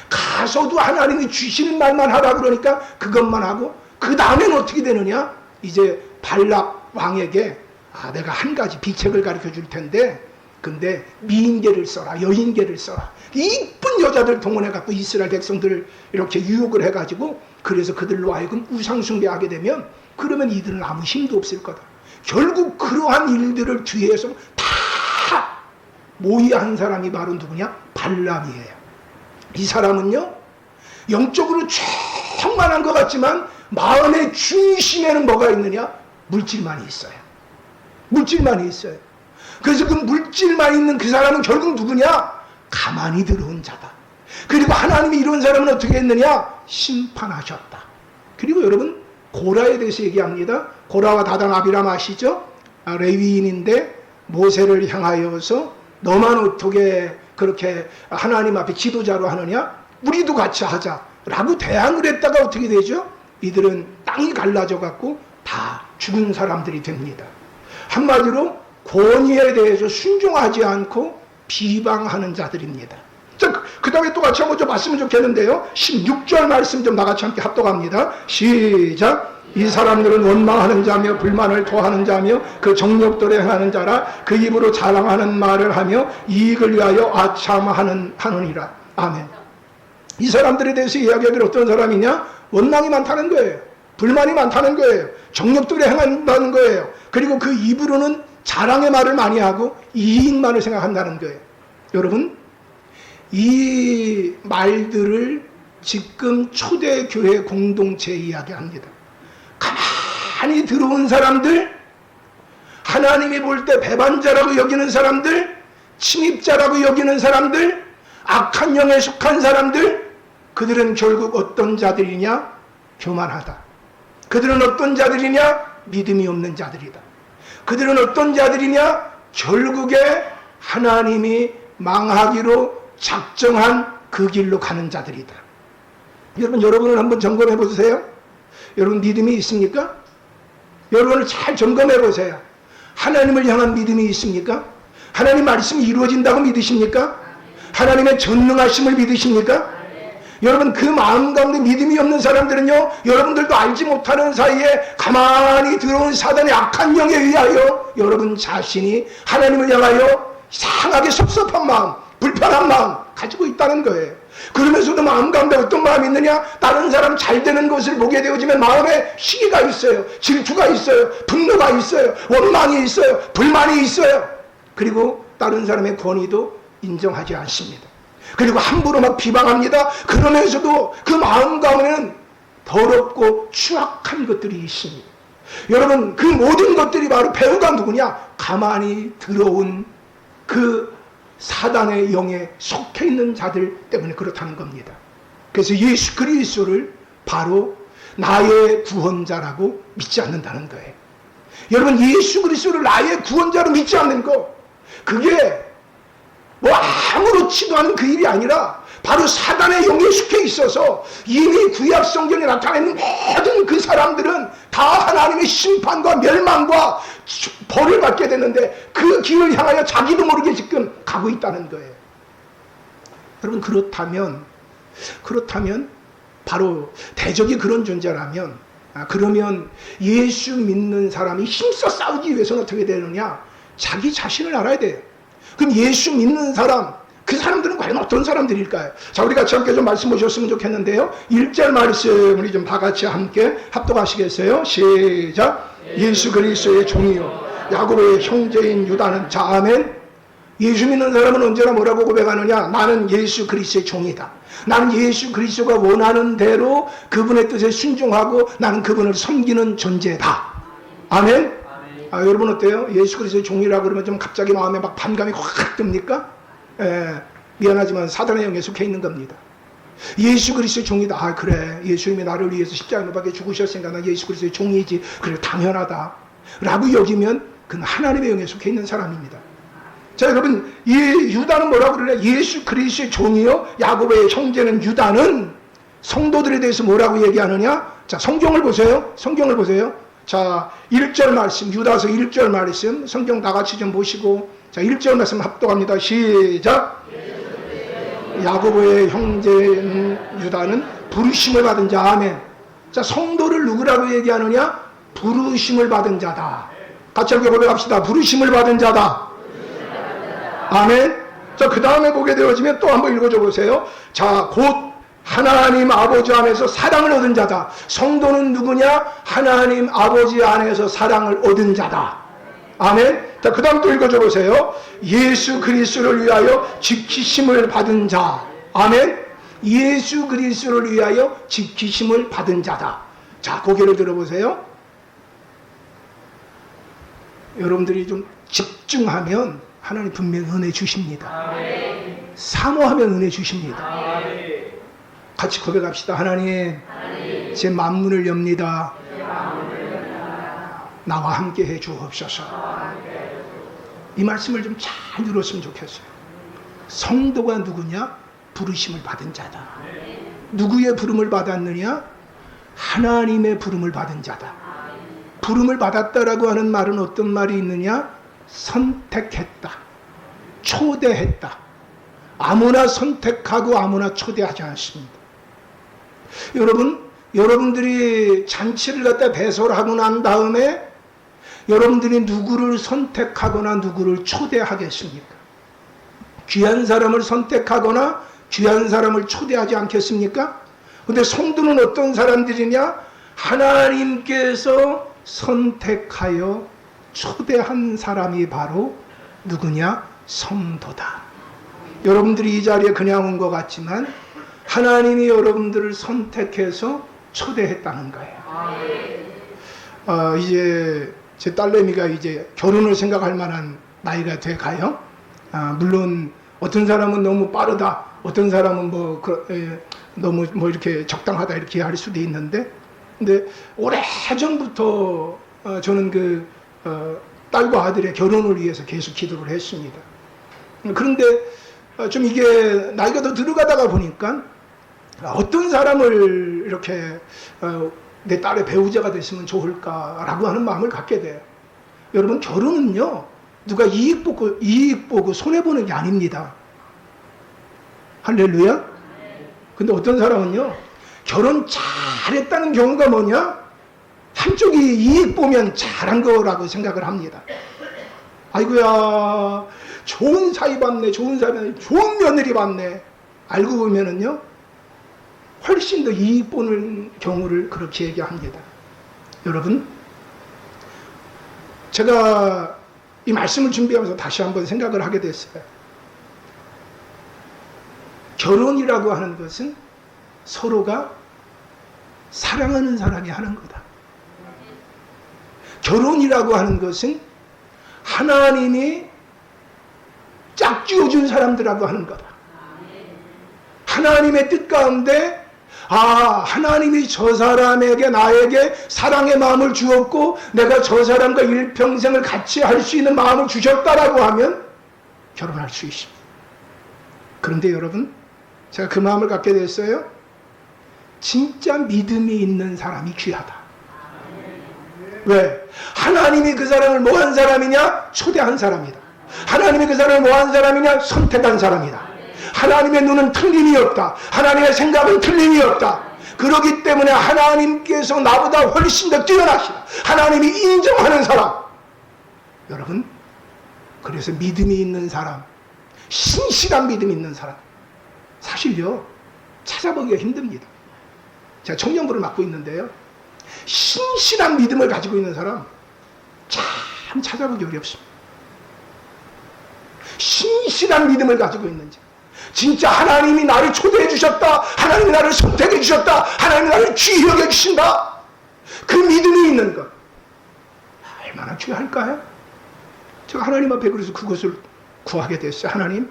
가서도 하나님이 주시는 말만 하라 그러니까 그것만 하고, 그 다음에는 어떻게 되느냐? 이제 발락 왕에게 내가 한 가지 비책을 가르쳐 줄 텐데, 근데 미인계를 써라, 여인계를 써라. 이쁜 여자들 동원해 갖고 이스라엘 백성들을 이렇게 유혹을 해가지고, 그래서 그들로 하여금 우상숭배하게 되면 그러면 이들은 아무 힘도 없을 거다. 결국 그러한 일들을 뒤에서 다 모의한 사람이 바로 누구냐? 발람이에요. 이 사람은요, 영적으로 충만한 것 같지만 마음의 중심에는 뭐가 있느냐? 물질만이 있어요. 물질만이 있어요. 그래서 그 물질만 있는 그 사람은 결국 누구냐? 가만히 들어온 자다. 그리고 하나님이 이런 사람은 어떻게 했느냐? 심판하셨다. 그리고 여러분, 고라에 대해서 얘기합니다. 고라와 다단 아비람 아시죠? 레위인인데 모세를 향하여서 너만 어떻게 그렇게 하나님 앞에 지도자로 하느냐? 우리도 같이 하자라고 대항을 했다가 어떻게 되죠? 이들은 땅이 갈라져 갖고 다 죽은 사람들이 됩니다. 한마디로 권위에 대해서 순종하지 않고 비방하는 자들입니다. 자, 그 다음에 또 같이 한번 좀 봤으면 좋겠는데요. 16절 말씀 좀 나같이 함께 합독합니다. 시작. 이 사람들은 원망하는 자며 불만을 토하는 자며 그 정욕대로 행하는 자라. 그 입으로 자랑하는 말을 하며 이익을 위하여 아참하느니라. 아멘. 이 사람들에 대해서 이야기하기를 어떤 사람이냐? 원망이 많다는 거예요. 불만이 많다는 거예요. 정욕대로 행한다는 거예요. 그리고 그 입으로는 자랑의 말을 많이 하고 이익만을 생각한다는 거예요. 여러분, 이 말들을 지금 초대교회 공동체에 이야기합니다. 가만히 들어온 사람들, 하나님이 볼 때 배반자라고 여기는 사람들, 침입자라고 여기는 사람들, 악한 영에 속한 사람들, 그들은 결국 어떤 자들이냐? 교만하다. 그들은 어떤 자들이냐? 믿음이 없는 자들이다. 그들은 어떤 자들이냐? 결국에 하나님이 망하기로 작정한 그 길로 가는 자들이다. 여러분은 한번 점검해 보세요. 여러분 믿음이 있습니까? 여러분을 잘 점검해 보세요. 하나님을 향한 믿음이 있습니까? 하나님 말씀이 이루어진다고 믿으십니까? 하나님의 전능하심을 믿으십니까? 여러분, 그 마음 가운데 믿음이 없는 사람들은요, 여러분들도 알지 못하는 사이에 가만히 들어온 사단의 악한 영에 의하여 여러분 자신이 하나님을 향하여 이상하게 섭섭한 마음, 불편한 마음 가지고 있다는 거예요. 그러면서도 마음 가운데 어떤 마음이 있느냐? 다른 사람 잘 되는 것을 보게 되어지면 마음에 시기가 있어요. 질투가 있어요. 분노가 있어요. 원망이 있어요. 불만이 있어요. 그리고 다른 사람의 권위도 인정하지 않습니다. 그리고 함부로 막 비방합니다. 그러면서도 그 마음 가운데는 더럽고 추악한 것들이 있습니다. 여러분, 그 모든 것들이 바로 배우가 누구냐? 가만히 들어온 그 사단의 영에 속해 있는 자들 때문에 그렇다는 겁니다. 그래서 예수 그리스도를 바로 나의 구원자라고 믿지 않는다는 거예요. 여러분, 예수 그리스도를 나의 구원자로 믿지 않는 거, 그게 뭐 아무렇지도 않은 그 일이 아니라 바로 사단의 영에 속해 있어서 이미 구약 성경에 나타나 있는 모든 그 사람들은 다 하나님의 심판과 멸망과 벌을 받게 되는데 그 길을 향하여 자기도 모르게 지금 가고 있다는 거예요. 여러분, 그렇다면 바로 대적이 그런 존재라면, 그러면 예수 믿는 사람이 힘써 싸우기 위해서는 어떻게 되느냐? 자기 자신을 알아야 돼요. 그럼 예수 믿는 사람, 그 사람들은 과연 어떤 사람들일까요? 자, 우리 같이 함께 좀 말씀 보셨으면 좋겠는데요. 1절 말씀 우리 좀 다 같이 함께 합독하시겠어요? 시작. 예수 그리스도의 종이요 야곱의 형제인 유다는, 자, 아멘. 예수 믿는 사람은 언제나 뭐라고 고백하느냐? 나는 예수 그리스도의 종이다. 나는 예수 그리스도가 원하는 대로 그분의 뜻에 순종하고 나는 그분을 섬기는 존재다. 아멘. 여러분 어때요? 예수 그리스도의 종이라고 그러면 좀 갑자기 마음에 막 반감이 확 듭니까? 미안하지만 사단의 영에 속해 있는 겁니다. 예수 그리스도의 종이다. 그래, 예수님이 나를 위해서 십자가에 못 박혀 죽으셨으니까 나 예수 그리스도의 종이지. 그래, 당연하다 라고 여기면 그는 하나님의 영에 속해 있는 사람입니다. 자, 여러분, 이 유다는 뭐라고 그러냐? 예수 그리스도의 종이요 야곱의 형제는 유다는 성도들에 대해서 뭐라고 얘기하느냐? 자, 성경을 보세요. 자, 1절 말씀, 유다서 1절 말씀, 성경 다 같이 좀 보시고, 자, 1절 말씀 합독합니다. 시작. 야고보의 형제인 유다는 부르심을 받은 자. 아멘. 자, 성도를 누구라고 얘기하느냐? 부르심을 받은 자다. 같이 함께 고백합시다. 부르심을 받은 자다. 아멘. 자, 그 다음에 보게 되어지면 또 한번 읽어줘 보세요. 자, 곧 하나님 아버지 안에서 사랑을 얻은 자다. 성도는 누구냐? 하나님 아버지 안에서 사랑을 얻은 자다. 아멘. 자, 그 다음 또 읽어줘 보세요. 예수 그리스도를 위하여 지키심을 받은 자. 아멘. 예수 그리스도를 위하여 지키심을 받은 자다. 자, 고개를 들어보세요. 여러분들이 좀 집중하면 하나님 분명히 은혜 주십니다. 사모하면 은혜 주십니다. 같이 고백합시다. 하나님, 제 만문을 엽니다. 나와 함께 해 주옵소서. 이 말씀을 좀 잘 들었으면 좋겠어요. 성도가 누구냐? 부르심을 받은 자다. 누구의 부름을 받았느냐? 하나님의 부름을 받은 자다. 부름을 받았다라고 하는 말은 어떤 말이 있느냐? 선택했다. 초대했다. 아무나 선택하고 아무나 초대하지 않습니다. 여러분들이 잔치를 갖다 배설하고 난 다음에 여러분들이 누구를 선택하거나 누구를 초대하겠습니까? 귀한 사람을 선택하거나 귀한 사람을 초대하지 않겠습니까? 근데 성도는 어떤 사람들이냐? 하나님께서 선택하여 초대한 사람이 바로 누구냐? 성도다. 여러분들이 이 자리에 그냥 온 것 같지만 하나님이 여러분들을 선택해서 초대했다는 거예요. 이제 제 딸내미가 이제 결혼을 생각할 만한 나이가 돼 가요. 물론 어떤 사람은 너무 빠르다, 어떤 사람은 너무 이렇게 적당하다 이렇게 할 수도 있는데, 근데 오래전부터 저는 딸과 아들의 결혼을 위해서 계속 기도를 했습니다. 그런데 좀 이게 나이가 더 들어가다가 보니까 어떤 사람을 이렇게 내 딸의 배우자가 됐으면 좋을까라고 하는 마음을 갖게 돼요. 여러분, 결혼은요, 누가 이익 보고 손해보는 게 아닙니다. 할렐루야? 근데 어떤 사람은요, 결혼 잘했다는 경우가 뭐냐? 한쪽이 이익 보면 잘한 거라고 생각을 합니다. 아이고야, 좋은 사이 봤네, 좋은 며느리 봤네. 알고 보면은요, 훨씬 더 이익 보는 경우를 그렇게 얘기합니다. 여러분, 제가 이 말씀을 준비하면서 다시 한번 생각을 하게 됐어요. 결혼이라고 하는 것은 서로가 사랑하는 사람이 하는 거다. 결혼이라고 하는 것은 하나님이 짝지어준 사람들하고 하는 거다. 하나님의 뜻 가운데 하나님이 저 사람에게 나에게 사랑의 마음을 주었고 내가 저 사람과 일평생을 같이 할 수 있는 마음을 주셨다라고 하면 결혼할 수 있습니다. 그런데 여러분, 제가 그 마음을 갖게 됐어요. 진짜 믿음이 있는 사람이 귀하다. 왜? 하나님이 그 사람을 뭐 한 사람이냐? 초대한 사람이다. 하나님이 그 사람을 뭐 한 사람이냐? 선택한 사람이다. 하나님의 눈은 틀림이 없다. 하나님의 생각은 틀림이 없다. 그렇기 때문에 하나님께서 나보다 훨씬 더 뛰어나시다. 하나님이 인정하는 사람. 여러분, 그래서 믿음이 있는 사람, 신실한 믿음이 있는 사람, 사실요, 찾아보기가 힘듭니다. 제가 청년부를 맡고 있는데요, 신실한 믿음을 가지고 있는 사람 참 찾아보기 어렵습니다. 신실한 믿음을 가지고 있는지, 진짜 하나님이 나를 초대해 주셨다, 하나님이 나를 선택해 주셨다, 하나님이 나를 귀히 여겨 주신다, 그 믿음이 있는 것 얼마나 귀할까요? 제가 하나님 앞에 그래서 그것을 구하게 됐어요. 하나님,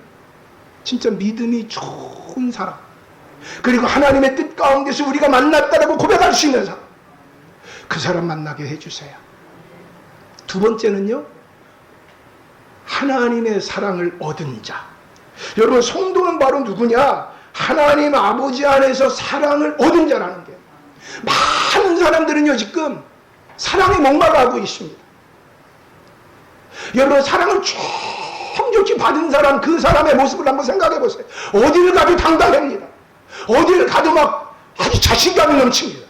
진짜 믿음이 좋은 사람, 그리고 하나님의 뜻 가운데서 우리가 만났다라고 고백할 수 있는 사람, 그 사람 만나게 해주세요. 두 번째는요, 하나님의 사랑을 얻은 자. 여러분, 성도는 바로 누구냐? 하나님 아버지 안에서 사랑을 얻은 자라는 게. 많은 사람들은요, 지금 사랑에 목말라하고 있습니다. 여러분, 사랑을 좋게 받은 사람, 그 사람의 모습을 한번 생각해 보세요. 어디를 가도 당당합니다. 어디를 가도 막 아주 자신감이 넘칩니다.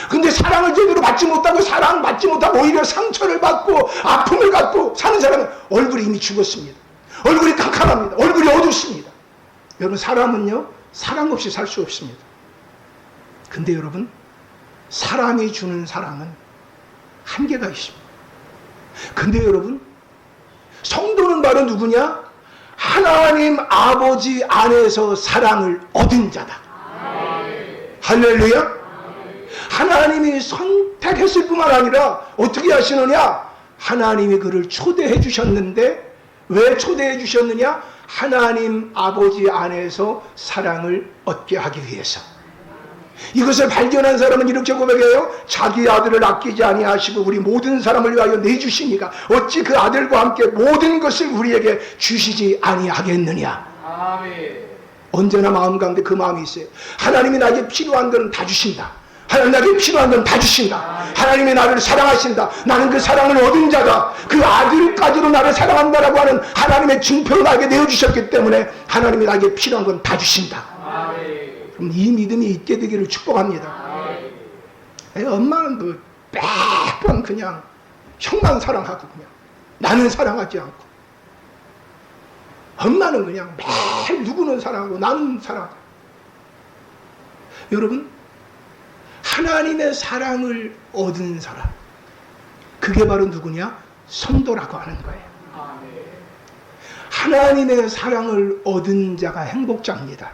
근데 사랑을 제대로 받지 못하고 사랑받지 못하고 오히려 상처를 받고 아픔을 갖고 사는 사람은 얼굴이 이미 죽었습니다. 얼굴이 캄캄합니다. 얼굴이 어둡습니다. 여러분, 사람은요 사랑 없이 살 수 없습니다. 근데 여러분, 사람이 주는 사랑은 한계가 있습니다. 근데 여러분, 성도는 바로 누구냐? 하나님 아버지 안에서 사랑을 얻은 자다. 할렐루야. 하나님이 선택했을 뿐만 아니라 어떻게 하시느냐? 하나님이 그를 초대해 주셨는데, 왜 초대해 주셨느냐? 하나님 아버지 안에서 사랑을 얻게 하기 위해서. 이것을 발견한 사람은 이렇게 고백해요. 자기 아들을 아끼지 아니하시고 우리 모든 사람을 위하여 내주시니까 어찌 그 아들과 함께 모든 것을 우리에게 주시지 아니하겠느냐. 아멘. 언제나 마음 가운데 그 마음이 있어요. 하나님이 나에게 필요한 건 다 주신다. 하나님 나에게 필요한 건 다 주신다. 하나님이 나를 사랑하신다. 나는 그 사랑을 얻은 자다. 그 아들까지도 나를 사랑한다라고 하는 하나님의 증표를 나에게 내어주셨기 때문에 하나님이 나에게 필요한 건 다 주신다. 그럼 이 믿음이 있게 되기를 축복합니다. 엄마는 뭐 매번 그냥 형만 사랑하고 그냥 나는 사랑하지 않고, 엄마는 그냥 매일 누구는 사랑하고 나는 사랑하고. 여러분, 하나님의 사랑을 얻은 사람, 그게 바로 누구냐? 성도라고 하는 거예요. 하나님의 사랑을 얻은 자가 행복자입니다.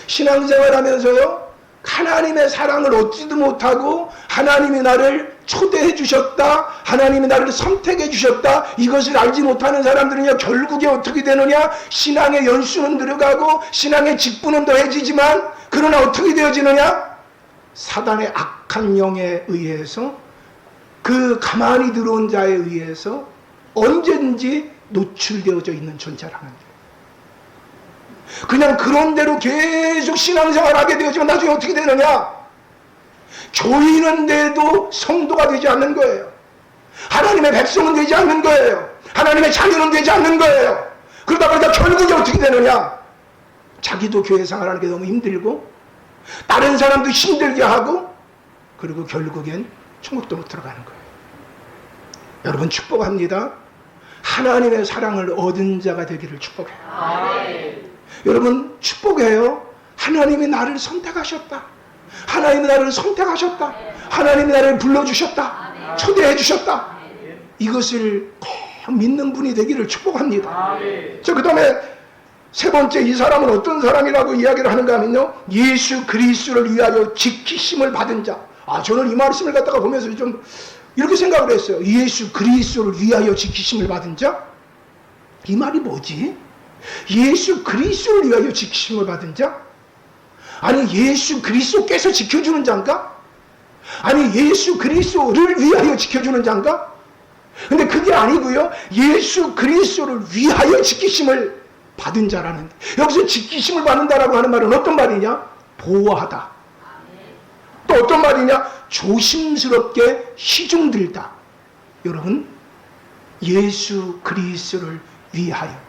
신앙생활 하면서요, 하나님의 사랑을 얻지도 못하고 하나님이 나를 초대해 주셨다, 하나님이 나를 선택해 주셨다, 이것을 알지 못하는 사람들은요, 결국에 어떻게 되느냐? 신앙의 연수는 들어가고 신앙의 직분은 더해지지만, 그러나 어떻게 되어지느냐? 사단의 악한 영에 의해서, 그 가만히 들어온 자에 의해서 언제든지 노출되어져 있는 존재라는 거예요. 그냥 그런 대로 계속 신앙생활을 하게 되어지면 나중에 어떻게 되느냐? 조이는데도 성도가 되지 않는 거예요. 하나님의 백성은 되지 않는 거예요. 하나님의 자녀는 되지 않는 거예요. 그러다 보니까 결국에 어떻게 되느냐? 자기도 교회 생활하는 게 너무 힘들고 다른 사람도 힘들게 하고, 그리고 결국엔 천국도 못 들어가는 거예요. 여러분, 축복합니다. 하나님의 사랑을 얻은 자가 되기를 축복해요. 여러분, 축복해요. 하나님이 나를 선택하셨다. 하나님이 나를 선택하셨다. 하나님이 나를 불러주셨다. 초대해 주셨다. 이것을 꼭 믿는 분이 되기를 축복합니다. 그 다음에 세 번째, 이 사람은 어떤 사람이라고 이야기를 하는가 하면요, 예수 그리스도를 위하여 지키심을 받은 자. 저는 이 말씀을 갖다가 보면서 좀 이렇게 생각을 했어요. 예수 그리스도를 위하여 지키심을 받은 자? 이 말이 뭐지? 예수 그리스도를 위하여 지키심을 받은 자? 아니, 예수 그리스도께서 지켜주는 자인가? 아니, 예수 그리스도를 위하여 지켜주는 자인가? 근데 그게 아니고요, 예수 그리스도를 위하여 지키심을 받은 자라는, 여기서 지키심을 받는다라고 하는 말은 어떤 말이냐? 보호하다. 또 어떤 말이냐? 조심스럽게 시중들다. 여러분, 예수 그리스도를 위하여,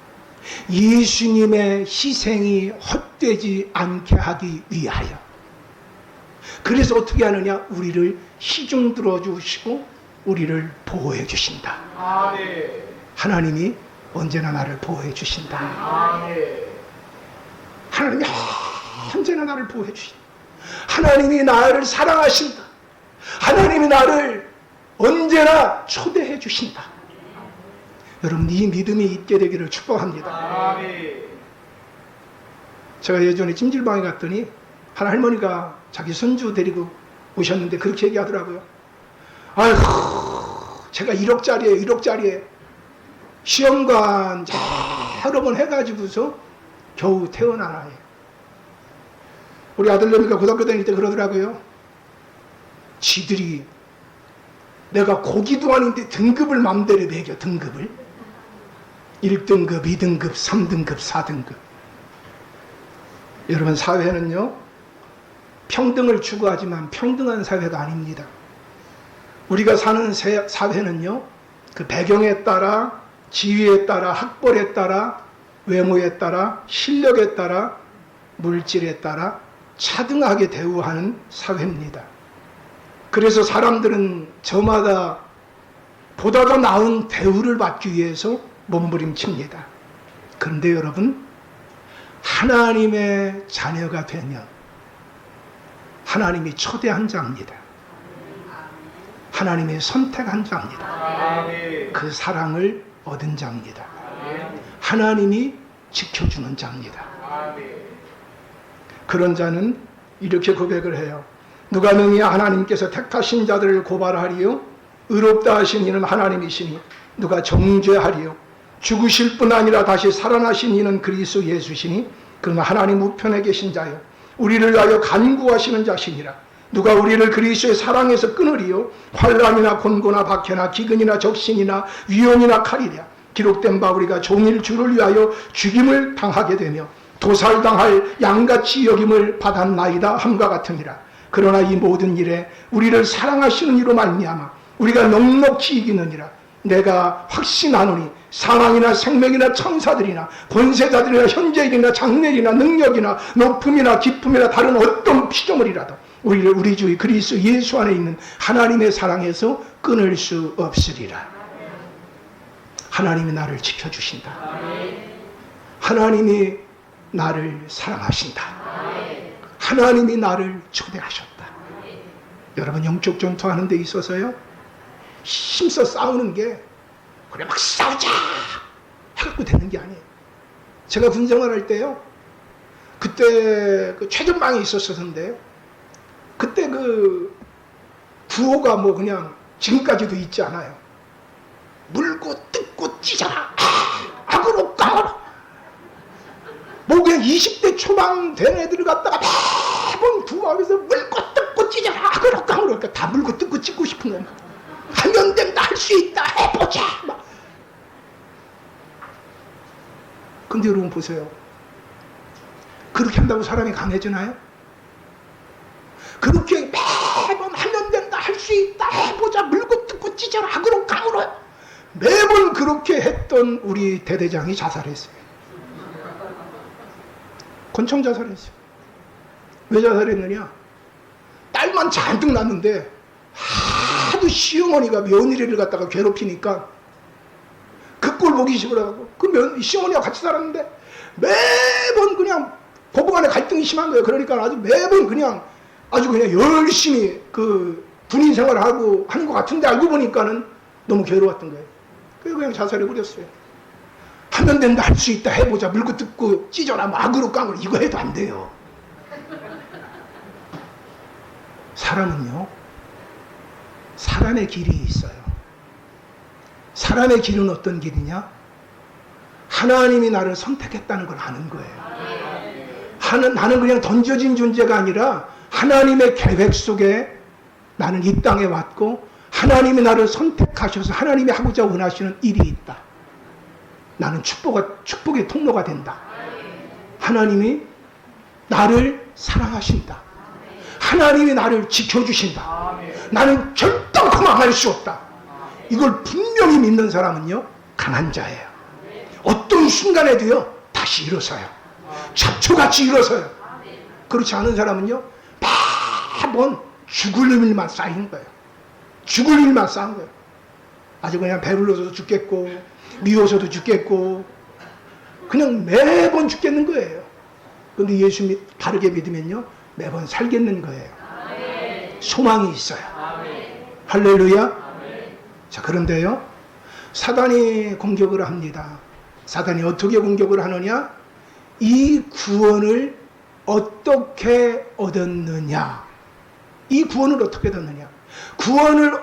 예수님의 희생이 헛되지 않게 하기 위하여. 그래서 어떻게 하느냐? 우리를 시중 들어주시고 우리를 보호해 주신다. 하나님이 언제나 나를 보호해 주신다. 하나님이 언제나 나를 보호해 주신다. 하나님이 나를 사랑하신다. 하나님이 나를 언제나 초대해 주신다. 여러분, 이 믿음이 있게 되기를 축복합니다. 제가 예전에 찜질방에 갔더니 한 할머니가 자기 손주 데리고 오셨는데 그렇게 얘기하더라고요. 아이고, 제가 1억짜리예요, 1억짜리예요. 시험관 여러 번 해가지고서 겨우 태어난 아이예요. 우리 아들내미가 고등학교 다닐 때 그러더라고요. 지들이 내가 고기도 아닌데 등급을 맘대로 매겨, 등급을. 1등급, 2등급, 3등급, 4등급. 여러분, 사회는요, 평등을 추구하지만 평등한 사회가 아닙니다. 우리가 사는 사회는요, 그 배경에 따라 지위에 따라, 학벌에 따라, 외모에 따라, 실력에 따라, 물질에 따라 차등하게 대우하는 사회입니다. 그래서 사람들은 저마다 보다 더 나은 대우를 받기 위해서 몸부림칩니다. 그런데 여러분, 하나님의 자녀가 되면 하나님이 초대한 자입니다. 하나님의 선택한 자입니다. 그 사랑을 얻은 자입니다. 하나님이 지켜주는 자입니다. 그런 자는 이렇게 고백을 해요. 누가 능히 하나님께서 택하신 자들을 고발하리요? 의롭다 하신 이는 하나님이시니 누가 정죄하리요? 죽으실 뿐 아니라 다시 살아나신 이는 그리스도 예수시니 그는 하나님 우편에 계신 자요 우리를 위하여 간구하시는 자시니라. 누가 우리를 그리스도의 사랑에서 끊으리요? 환난이나 곤고나 박해나 기근이나 적신이나 위험이나 칼이랴. 기록된 바 우리가 종일 주를 위하여 죽임을 당하게 되며 도살당할 양같이 여김을 받았나이다 함과 같으니라. 그러나 이 모든 일에 우리를 사랑하시는 이로 말미암아 우리가 넉넉히 이기느니라. 내가 확신하노니 사망이나 생명이나 천사들이나 권세자들이나 현재일이나 장래일이나 능력이나 높음이나 깊음이나 다른 어떤 피조물이라도 우리를 우리 주 그리스도 예수 안에 있는 하나님의 사랑에서 끊을 수 없으리라. 하나님이 나를 지켜주신다. 하나님이 나를 사랑하신다. 하나님이 나를 초대하셨다. 여러분, 영적 전투하는 데 있어서요, 힘써 싸우는 게 그래 막 싸우자 해갖고 되는 게 아니에요. 제가 군생활할 때요, 그때 그 최전방에 있었었는데 그때 그 구호가 뭐 그냥 지금까지도 있지 않아요. 물고 뜯고 찢어라, 악으로 까라. 뭐 그냥 20대 초반 된 애들을 갖다가 매번 구호하면서 물고 뜯고 찢어라, 악으로 까라. 그러니까 다 물고 뜯고 찢고 싶은 거예요. 하면 된다, 할 수 있다, 해보자. 막. 근데 여러분 보세요. 그렇게 한다고 사람이 강해지나요? 그렇게 매번 하면 된다, 할 수 있다, 해보자, 물고 뜯고 찢어라, 악으로 강으로 매번 그렇게 했던 우리 대대장이 자살했어요. 권총 자살했어요. 왜 자살했느냐? 딸만 잔뜩 낳았는데 하도 시어머니가 며느리를 갖다가 괴롭히니까 그 꼴 보기 싫어가지고 그 시어머니와 같이 살았는데 매번 그냥 고부간에 갈등이 심한 거예요. 그러니까 아주 매번 그냥 아주 그냥 열심히 그 군인 생활을 하고 하는 것 같은데 알고 보니까는 너무 괴로웠던 거예요. 그래서 그냥 자살해 버렸어요. 하면 된다, 할 수 있다, 해보자, 물고 뜯고 찢어라, 뭐 악으로 깡으로 이거 해도 안 돼요. 사람은요, 사람의 길이 있어요. 사람의 길은 어떤 길이냐? 하나님이 나를 선택했다는 걸 아는 거예요. 나는 그냥 던져진 존재가 아니라 하나님의 계획 속에 나는 이 땅에 왔고 하나님이 나를 선택하셔서 하나님이 하고자 원하시는 일이 있다. 나는 축복의 통로가 된다. 하나님이 나를 사랑하신다. 하나님이 나를 지켜주신다. 나는 결단코 망할 수 없다. 이걸 분명히 믿는 사람은요, 강한 자예요. 어떤 순간에도요, 다시 일어서요. 잡초같이 일어서요. 그렇지 않은 사람은요, 매번 죽을 일만 쌓이는 거예요. 죽을 일만 쌓은 거예요. 아주 그냥 배불러서 죽겠고 미워서도 죽겠고 그냥 매번 죽겠는 거예요. 그런데 예수 바르게 믿으면요, 매번 살겠는 거예요. 소망이 있어요. 할렐루야. 자, 그런데요, 사단이 공격을 합니다. 사단이 어떻게 공격을 하느냐? 이 구원을 어떻게 얻었느냐? 이 구원을 어떻게 얻었느냐? 구원을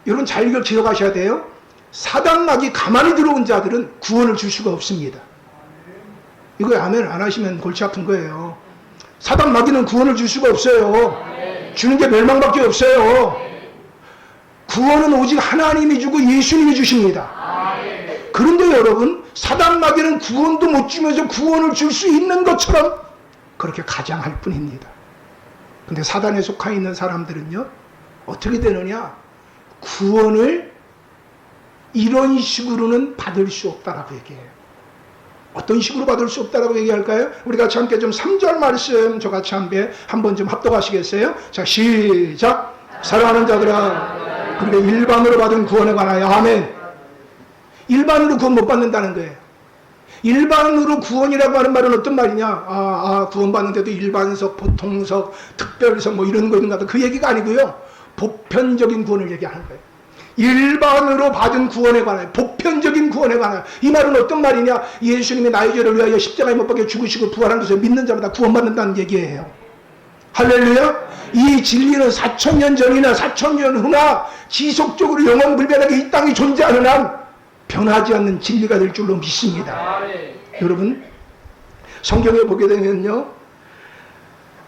여러분 잘 기억하셔야 돼요. 사단막이 가만히 들어온 자들은 구원을 줄 수가 없습니다. 이거 아멘 안 하시면 골치 아픈 거예요. 사단마귀는 구원을 줄 수가 없어요. 주는 게 멸망밖에 없어요. 구원은 오직 하나님이 주고 예수님이 주십니다. 그런데 여러분, 사단마귀는 구원도 못 주면서 구원을 줄 수 있는 것처럼 그렇게 가장할 뿐입니다. 근데 사단에 속해 있는 사람들은요, 어떻게 되느냐? 구원을 이런 식으로는 받을 수 없다라고 얘기해요. 어떤 식으로 받을 수 없다라고 얘기할까요? 우리 같이 함께 좀 3절 말씀 저같이 한번 좀 합독하시겠어요? 자, 시작. 사랑하는 자들아, 우리가 일반으로 받은 구원에 관하여 아멘. 일반으로 구원 못 받는다는 거예요. 일반으로 구원이라고 하는 말은 어떤 말이냐? 구원받는데도 일반석, 보통석, 특별석 뭐 이런 거 있는가? 그 얘기가 아니고요. 보편적인 구원을 얘기하는 거예요. 일반으로 받은 구원에 관하여, 보편적인 구원에 관하여. 이 말은 어떤 말이냐? 예수님이 나의 죄를 위하여 십자가에 못 박혀 죽으시고 부활한 것을 믿는 자마다 구원받는다는 얘기예요. 할렐루야. 이 진리는 4,000년 전이나 4,000년 후나 지속적으로 영원불변하게 이 땅이 존재하는 한 변하지 않는 진리가 될 줄로 믿습니다. 여러분, 성경에 보게 되면요,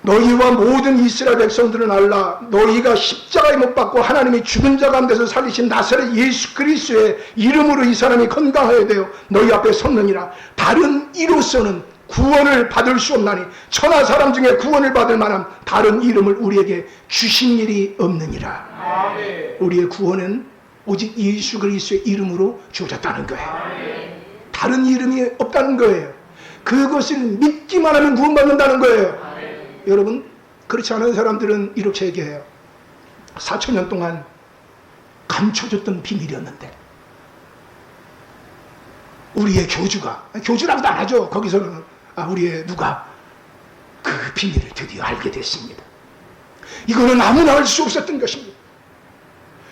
너희와 모든 이스라엘 백성들은 알라. 너희가 십자가에 못 박고 하나님이 죽은 자 가운데서 살리신 나사렛 예수 그리스도의 이름으로 이 사람이 건강하여야 되어 너희 앞에 섰느니라. 다른 이로서는 구원을 받을 수 없나니 천하 사람 중에 구원을 받을 만한 다른 이름을 우리에게 주신 일이 없느니라. 아멘. 우리의 구원은 오직 예수 그리스도의 이름으로 주어졌다는 거예요. 아멘. 다른 이름이 없다는 거예요. 그것을 믿기만 하면 구원받는다는 거예요. 여러분, 그렇지 않은 사람들은 이렇게 얘기해요. 4,000년 동안 감춰졌던 비밀이었는데 우리의 교주라고도 안 하죠. 거기서는 우리의 누가 그 비밀을 드디어 알게 됐습니다. 이거는 아무나 알 수 없었던 것입니다.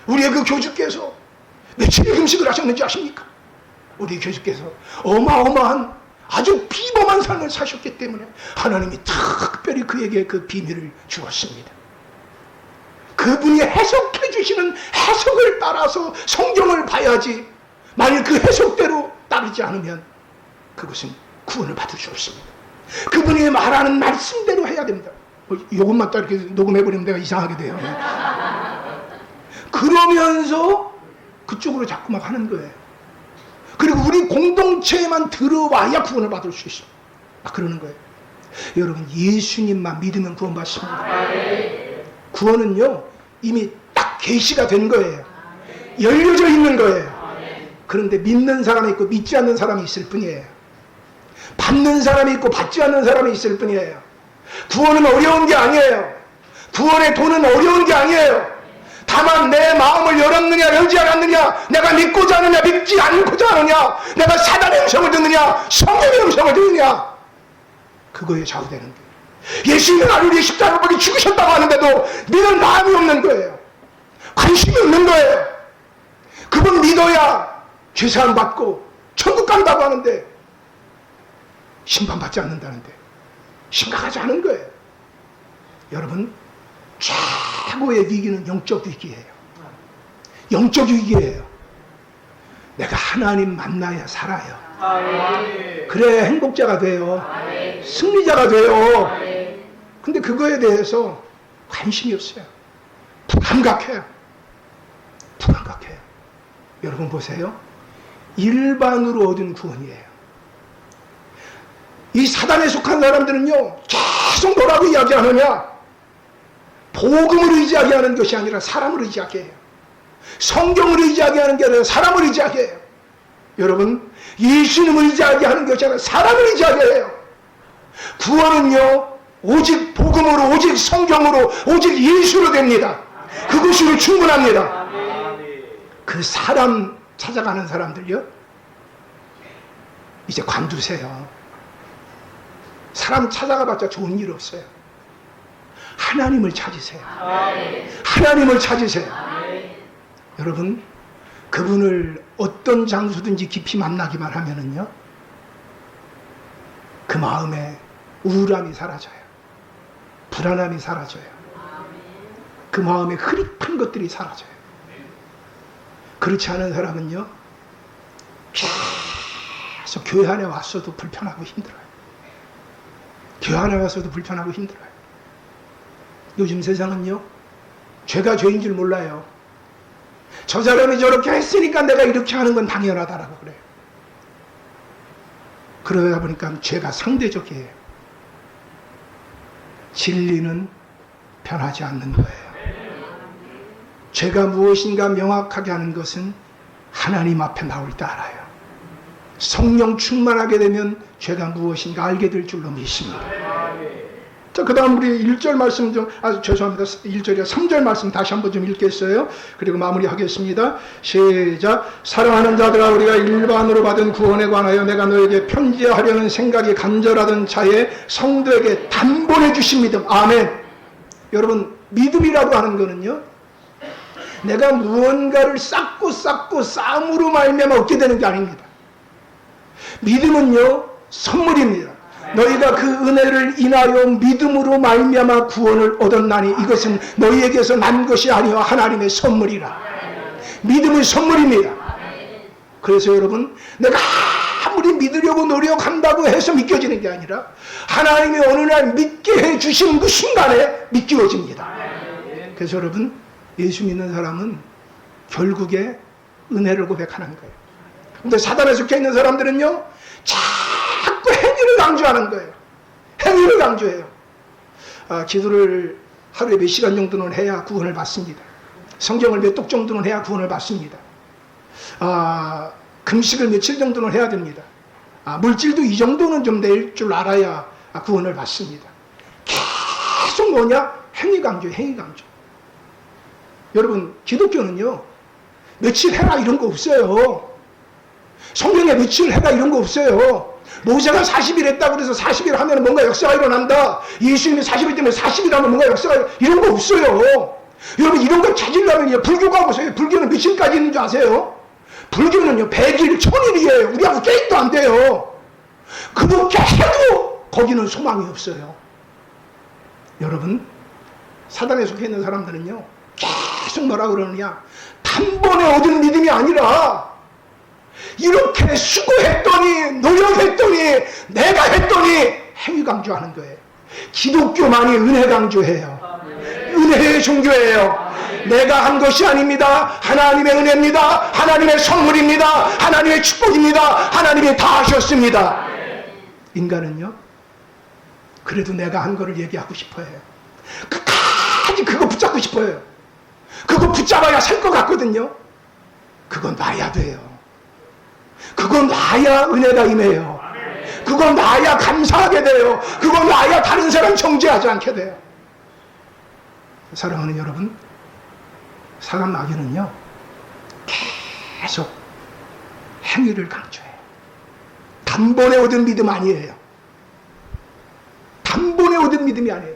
우리의 그 교주께서 며칠의 금식을 하셨는지 아십니까? 우리 교주께서 어마어마한 아주 비범한 삶을 사셨기 때문에 하나님이 특별히 그에게 그 비밀을 주었습니다. 그분이 해석해 주시는 해석을 따라서 성경을 봐야지, 만일 그 해석대로 따르지 않으면 그것은 구원을 받을 수 없습니다. 그분이 말하는 말씀대로 해야 됩니다. 이것만 딱 이렇게 녹음해버리면 내가 이상하게 돼요. 그러면서 그쪽으로 자꾸 막 하는 거예요. 그리고 우리 공동체에만 들어와야 구원을 받을 수 있어요. 그러는 거예요. 여러분, 예수님만 믿으면 구원받습니다. 구원은요, 이미 딱 계시가 된 거예요. 열려져 있는 거예요. 그런데 믿는 사람이 있고 믿지 않는 사람이 있을 뿐이에요. 받는 사람이 있고 받지 않는 사람이 있을 뿐이에요. 구원은 어려운 게 아니에요. 구원의 도는 어려운 게 아니에요. 다만 내 마음을 열었느냐 열지 않았느냐, 내가 믿고자 하느냐 믿지 않고자 하느냐, 내가 사단의 음성을 듣느냐 성령의 음성을 듣느냐, 그거에 좌우되는 거예요. 예수님은 나를 위해 십자가를 보기 죽으셨다고 하는데도 믿을 마음이 없는 거예요. 관심이 없는 거예요. 그분 믿어야 죄사함 받고 천국 간다고 하는데 심판받지 않는다는데 심각하지 않은 거예요. 여러분, 최고의 위기는 영적 위기예요. 영적 위기예요. 내가 하나님 만나야 살아요. 그래야 행복자가 돼요. 승리자가 돼요. 근데 그거에 대해서 관심이 없어요. 불감각해요. 불감각해요. 여러분 보세요. 일반으로 얻은 구원이에요. 이 사단에 속한 사람들은요, 계속 뭐라고 이야기하느냐? 복음을 의지하게 하는 것이 아니라 사람을 의지하게 해요. 성경을 의지하게 하는 게 아니라 사람을 의지하게 해요. 여러분, 예수님을 의지하게 하는 것이 아니라 사람을 의지하게 해요. 구원은요, 오직 복음으로, 오직 성경으로, 오직 예수로 됩니다. 그것으로 충분합니다. 그 사람 찾아가는 사람들요, 이제 관두세요. 사람 찾아가봤자 좋은 일 없어요. 하나님을 찾으세요. 하나님을 찾으세요. 여러분, 그분을 어떤 장소든지 깊이 만나기만 하면은요, 그 마음에 우울함이 사라져요. 불안함이 사라져요. 그 마음에 흐릿한 것들이 사라져요. 그렇지 않은 사람은요, 계속 교회 안에 왔어도 불편하고 힘들어요. 교회 안에 와서도 불편하고 힘들어요. 요즘 세상은요, 죄가 죄인 줄 몰라요. 저 사람이 저렇게 했으니까 내가 이렇게 하는 건 당연하다라고 그래요. 그러다 보니까 죄가 상대적이에요. 진리는 변하지 않는 거예요. 죄가 무엇인가 명확하게 하는 것은 하나님 앞에 나올 때 알아요. 성령 충만하게 되면 죄가 무엇인가 알게 될 줄로 믿습니다. 자, 그 다음 우리 1절 말씀 좀, 죄송합니다. 1절이야. 3절 말씀 다시 한번 좀 읽겠어요. 그리고 마무리하겠습니다. 시작. 사랑하는 자들아, 우리가 일반으로 받은 구원에 관하여 내가 너에게 편지하려는 생각이 간절하던 차에 성도에게 단번에 주신 믿음. 아멘. 여러분, 믿음이라고 하는 거는요, 내가 무언가를 쌓고 쌓음으로 말미암아 얻게 되는 게 아닙니다. 믿음은요, 선물입니다. 너희가 그 은혜를 인하여 믿음으로 말미암아 구원을 얻었나니 이것은 너희에게서 난 것이 아니요 하나님의 선물이라. 믿음은 선물입니다. 그래서 여러분, 내가 아무리 믿으려고 노력한다고 해서 믿겨지는 게 아니라 하나님이 어느 날 믿게 해주신 그 순간에 믿겨집니다. 그래서 여러분, 예수 믿는 사람은 결국에 은혜를 고백하는 거예요. 근데 사단에 속해 있는 사람들은요, 자꾸 행위를 강조하는 거예요. 행위를 강조해요. 기도를 하루에 몇 시간 정도는 해야 구원을 받습니다. 성경을 몇 독 정도는 해야 구원을 받습니다. 금식을 며칠 정도는 해야 됩니다. 물질도 이 정도는 좀 낼 줄 알아야 구원을 받습니다. 계속 뭐냐? 행위 강조예요. 행위 강조. 여러분, 기독교는요, 며칠 해라 이런 거 없어요. 성경에 며칠 해라 이런 거 없어요. 모세가 40일 했다고 그래서 40일 하면 뭔가 역사가 일어난다. 예수님이 40일 때문에 40일 하면 뭔가 역사가, 이런 거 없어요. 여러분, 이런 걸 찾으려면 불교가 보세요. 불교는 며칠까지 있는 줄 아세요? 불교는요, 100일, 1000일이에요. 우리하고 게임도 안 돼요. 그렇게 해도 거기는 소망이 없어요. 여러분, 사단에 속해 있는 사람들은요, 계속 뭐라 그러느냐, 단번에 얻은 믿음이 아니라 이렇게 수고했더니, 노력했더니, 내가 했더니 행위 강조하는 거예요. 기독교만이 은혜 강조해요. 은혜의 종교예요. 내가 한 것이 아닙니다. 하나님의 은혜입니다. 하나님의 선물입니다. 하나님의 축복입니다. 하나님이 다 하셨습니다. 인간은요, 그래도 내가 한 거를 얘기하고 싶어요. 끝까지 그거 붙잡고 싶어요. 그거 붙잡아야 살 것 같거든요. 그건 놔야 돼요. 그건 놔야 은혜가 임해요. 그건 놔야 감사하게 돼요. 그건 놔야 다른 사람 정죄하지 않게 돼요. 사랑하는 여러분, 사람 마귀는요, 계속 행위를 강조해요. 단번에 얻은 믿음 아니에요. 단번에 얻은 믿음이 아니에요.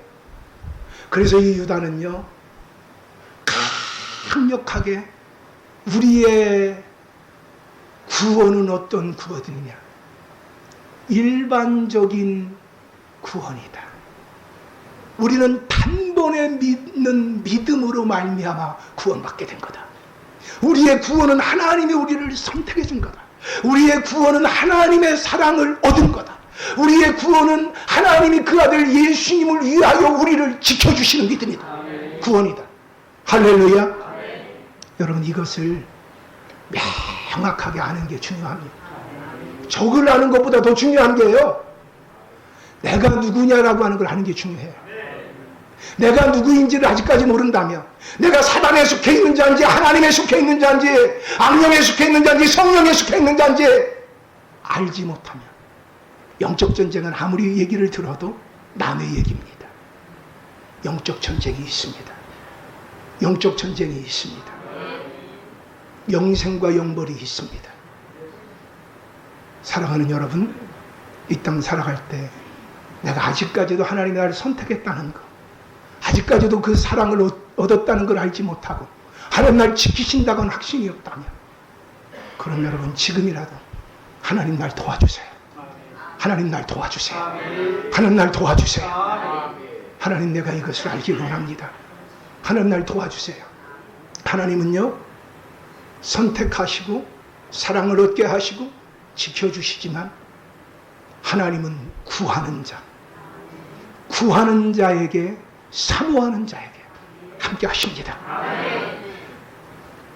그래서 이 유다는요, 강력하게 우리의 구원은 어떤 구원이냐? 일반적인 구원이다. 우리는 단번에 믿는 믿음으로 말미암아 구원받게 된 거다. 우리의 구원은 하나님이 우리를 선택해 준 거다. 우리의 구원은 하나님의 사랑을 얻은 거다. 우리의 구원은 하나님이 그 아들 예수님을 위하여 우리를 지켜주시는 믿음이다. 구원이다. 할렐루야. 여러분, 이것을 명확하게 아는 게 중요합니다. 적을 아는 것보다 더 중요한 게요, 내가 누구냐라고 하는 걸 아는 게 중요해요. 내가 누구인지를 아직까지 모른다면, 내가 사단에 속해 있는 자인지 하나님에 속해 있는 자인지 악령에 속해 있는 자인지 성령에 속해 있는 자인지 알지 못하면 영적 전쟁은 아무리 얘기를 들어도 남의 얘기입니다. 영적 전쟁이 있습니다. 영적 전쟁이 있습니다. 영생과 영벌이 있습니다. 사랑하는 여러분, 이 땅 살아갈 때 내가 아직까지도 하나님이 나를 선택했다는 것, 아직까지도 그 사랑을 얻었다는 걸 알지 못하고 하나님 날 지키신다고는 확신이 없다면, 그럼 여러분, 지금이라도 하나님 날 도와주세요. 하나님 날 도와주세요. 하나님 날 도와주세요. 하나님, 내가 이것을 알기 원합니다. 하나님 날 도와주세요. 하나님은요, 선택하시고 사랑을 얻게 하시고 지켜주시지만 하나님은 구하는 자, 구하는 자에게, 사모하는 자에게 함께 하십니다.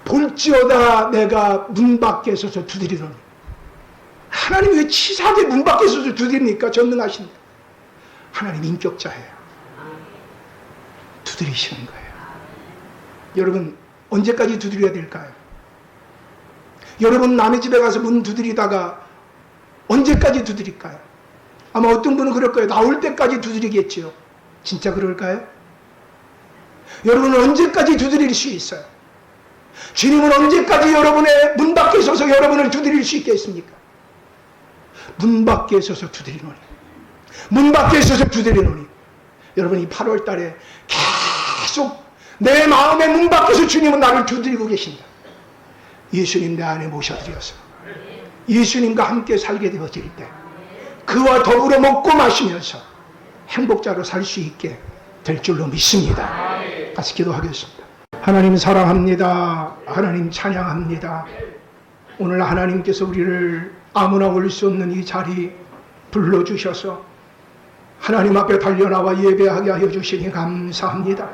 볼지어다 내가 문 밖에 서서 두드리노니. 하나님이 왜 치사하게 문 밖에 서서 두드립니까? 전능하신데. 하나님 인격자예요. 두드리시는 거예요. 여러분, 언제까지 두드려야 될까요? 여러분 남의 집에 가서 문 두드리다가 언제까지 두드릴까요? 아마 어떤 분은 그럴 거예요. 나올 때까지 두드리겠지요. 진짜 그럴까요? 여러분은 언제까지 두드릴 수 있어요? 주님은 언제까지 여러분의 문 밖에 서서 여러분을 두드릴 수 있겠습니까? 문 밖에 서서 두드리노니, 문 밖에 서서 두드리노니. 여러분, 이 8월 달에 계속 내 마음의 문 밖에서 주님은 나를 두드리고 계신다. 예수님 내 안에 모셔드려서 예수님과 함께 살게 되어질 때 그와 더불어 먹고 마시면서 행복자로 살 수 있게 될 줄로 믿습니다. 같이 기도하겠습니다. 하나님 사랑합니다. 하나님 찬양합니다. 오늘 하나님께서 우리를 아무나 올 수 없는 이 자리 불러주셔서 하나님 앞에 달려나와 예배하게 하여 주시니 감사합니다.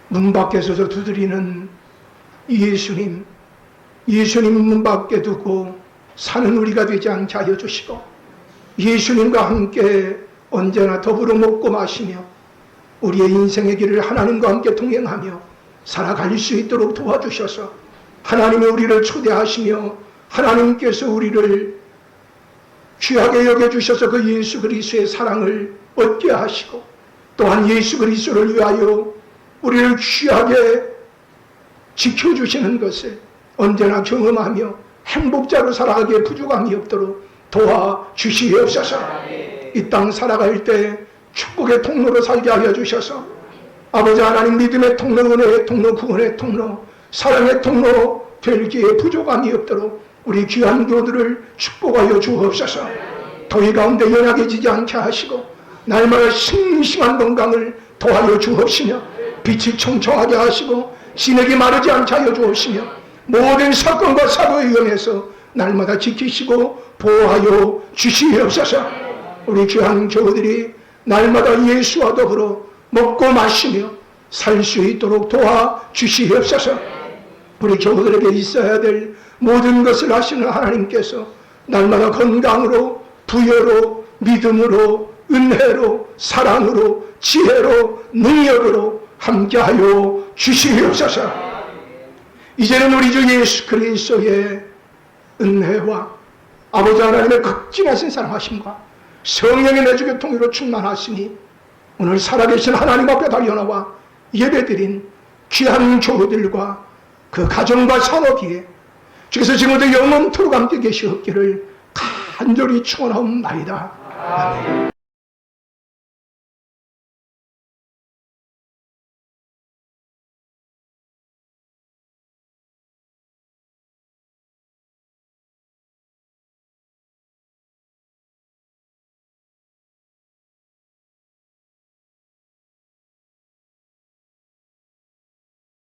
문 밖에 서서 두드리는 예수님, 예수님 문 밖에 두고 사는 우리가 되지 않게 하여 주시고 예수님과 함께 언제나 더불어 먹고 마시며 우리의 인생의 길을 하나님과 함께 동행하며 살아갈 수 있도록 도와주셔서 하나님이 우리를 초대하시며 하나님께서 우리를 귀하게 여겨주셔서 그 예수 그리스도의 사랑을 얻게 하시고 또한 예수 그리스도를 위하여 우리를 귀하게 지켜주시는 것을 언제나 경험하며 행복자로 살아가기에 부족함이 없도록 도와주시옵소서. 이 땅 살아갈 때 축복의 통로로 살게 하여 주셔서 아버지 하나님 믿음의 통로, 은혜의 통로, 구원의 통로, 사랑의 통로 되기에 부족함이 없도록 우리 귀한 교들을 축복하여 주옵소서. 더위 가운데 연약해지지 않게 하시고 날마다 싱싱한 건강을 더하여 주옵시며 빛이 청청하게 하시고 진액이 마르지 않게 하여 주옵시며 모든 사건과 사고의 위험에서 날마다 지키시고 보호하여 주시옵소서. 우리 귀한 교우들이 날마다 예수와 더불어 먹고 마시며 살 수 있도록 도와주시옵소서. 우리 교우들에게 있어야 될 모든 것을 하시는 하나님께서 날마다 건강으로, 부여로, 믿음으로, 은혜로, 사랑으로, 지혜로, 능력으로 함께하여 주시옵소서. 이제는 우리 주 예수 그리스도의 은혜와 아버지 하나님의 극진하신 사랑하심과 성령의 내주교 통일로 충만하시니 오늘 살아계신 하나님 앞에 달려나와 예배드린 귀한 교우들과 그 가정과 산업위에 주께서 지금도 영원토록 함께 계시옵기를 간절히 축원하옵나이다. 아멘.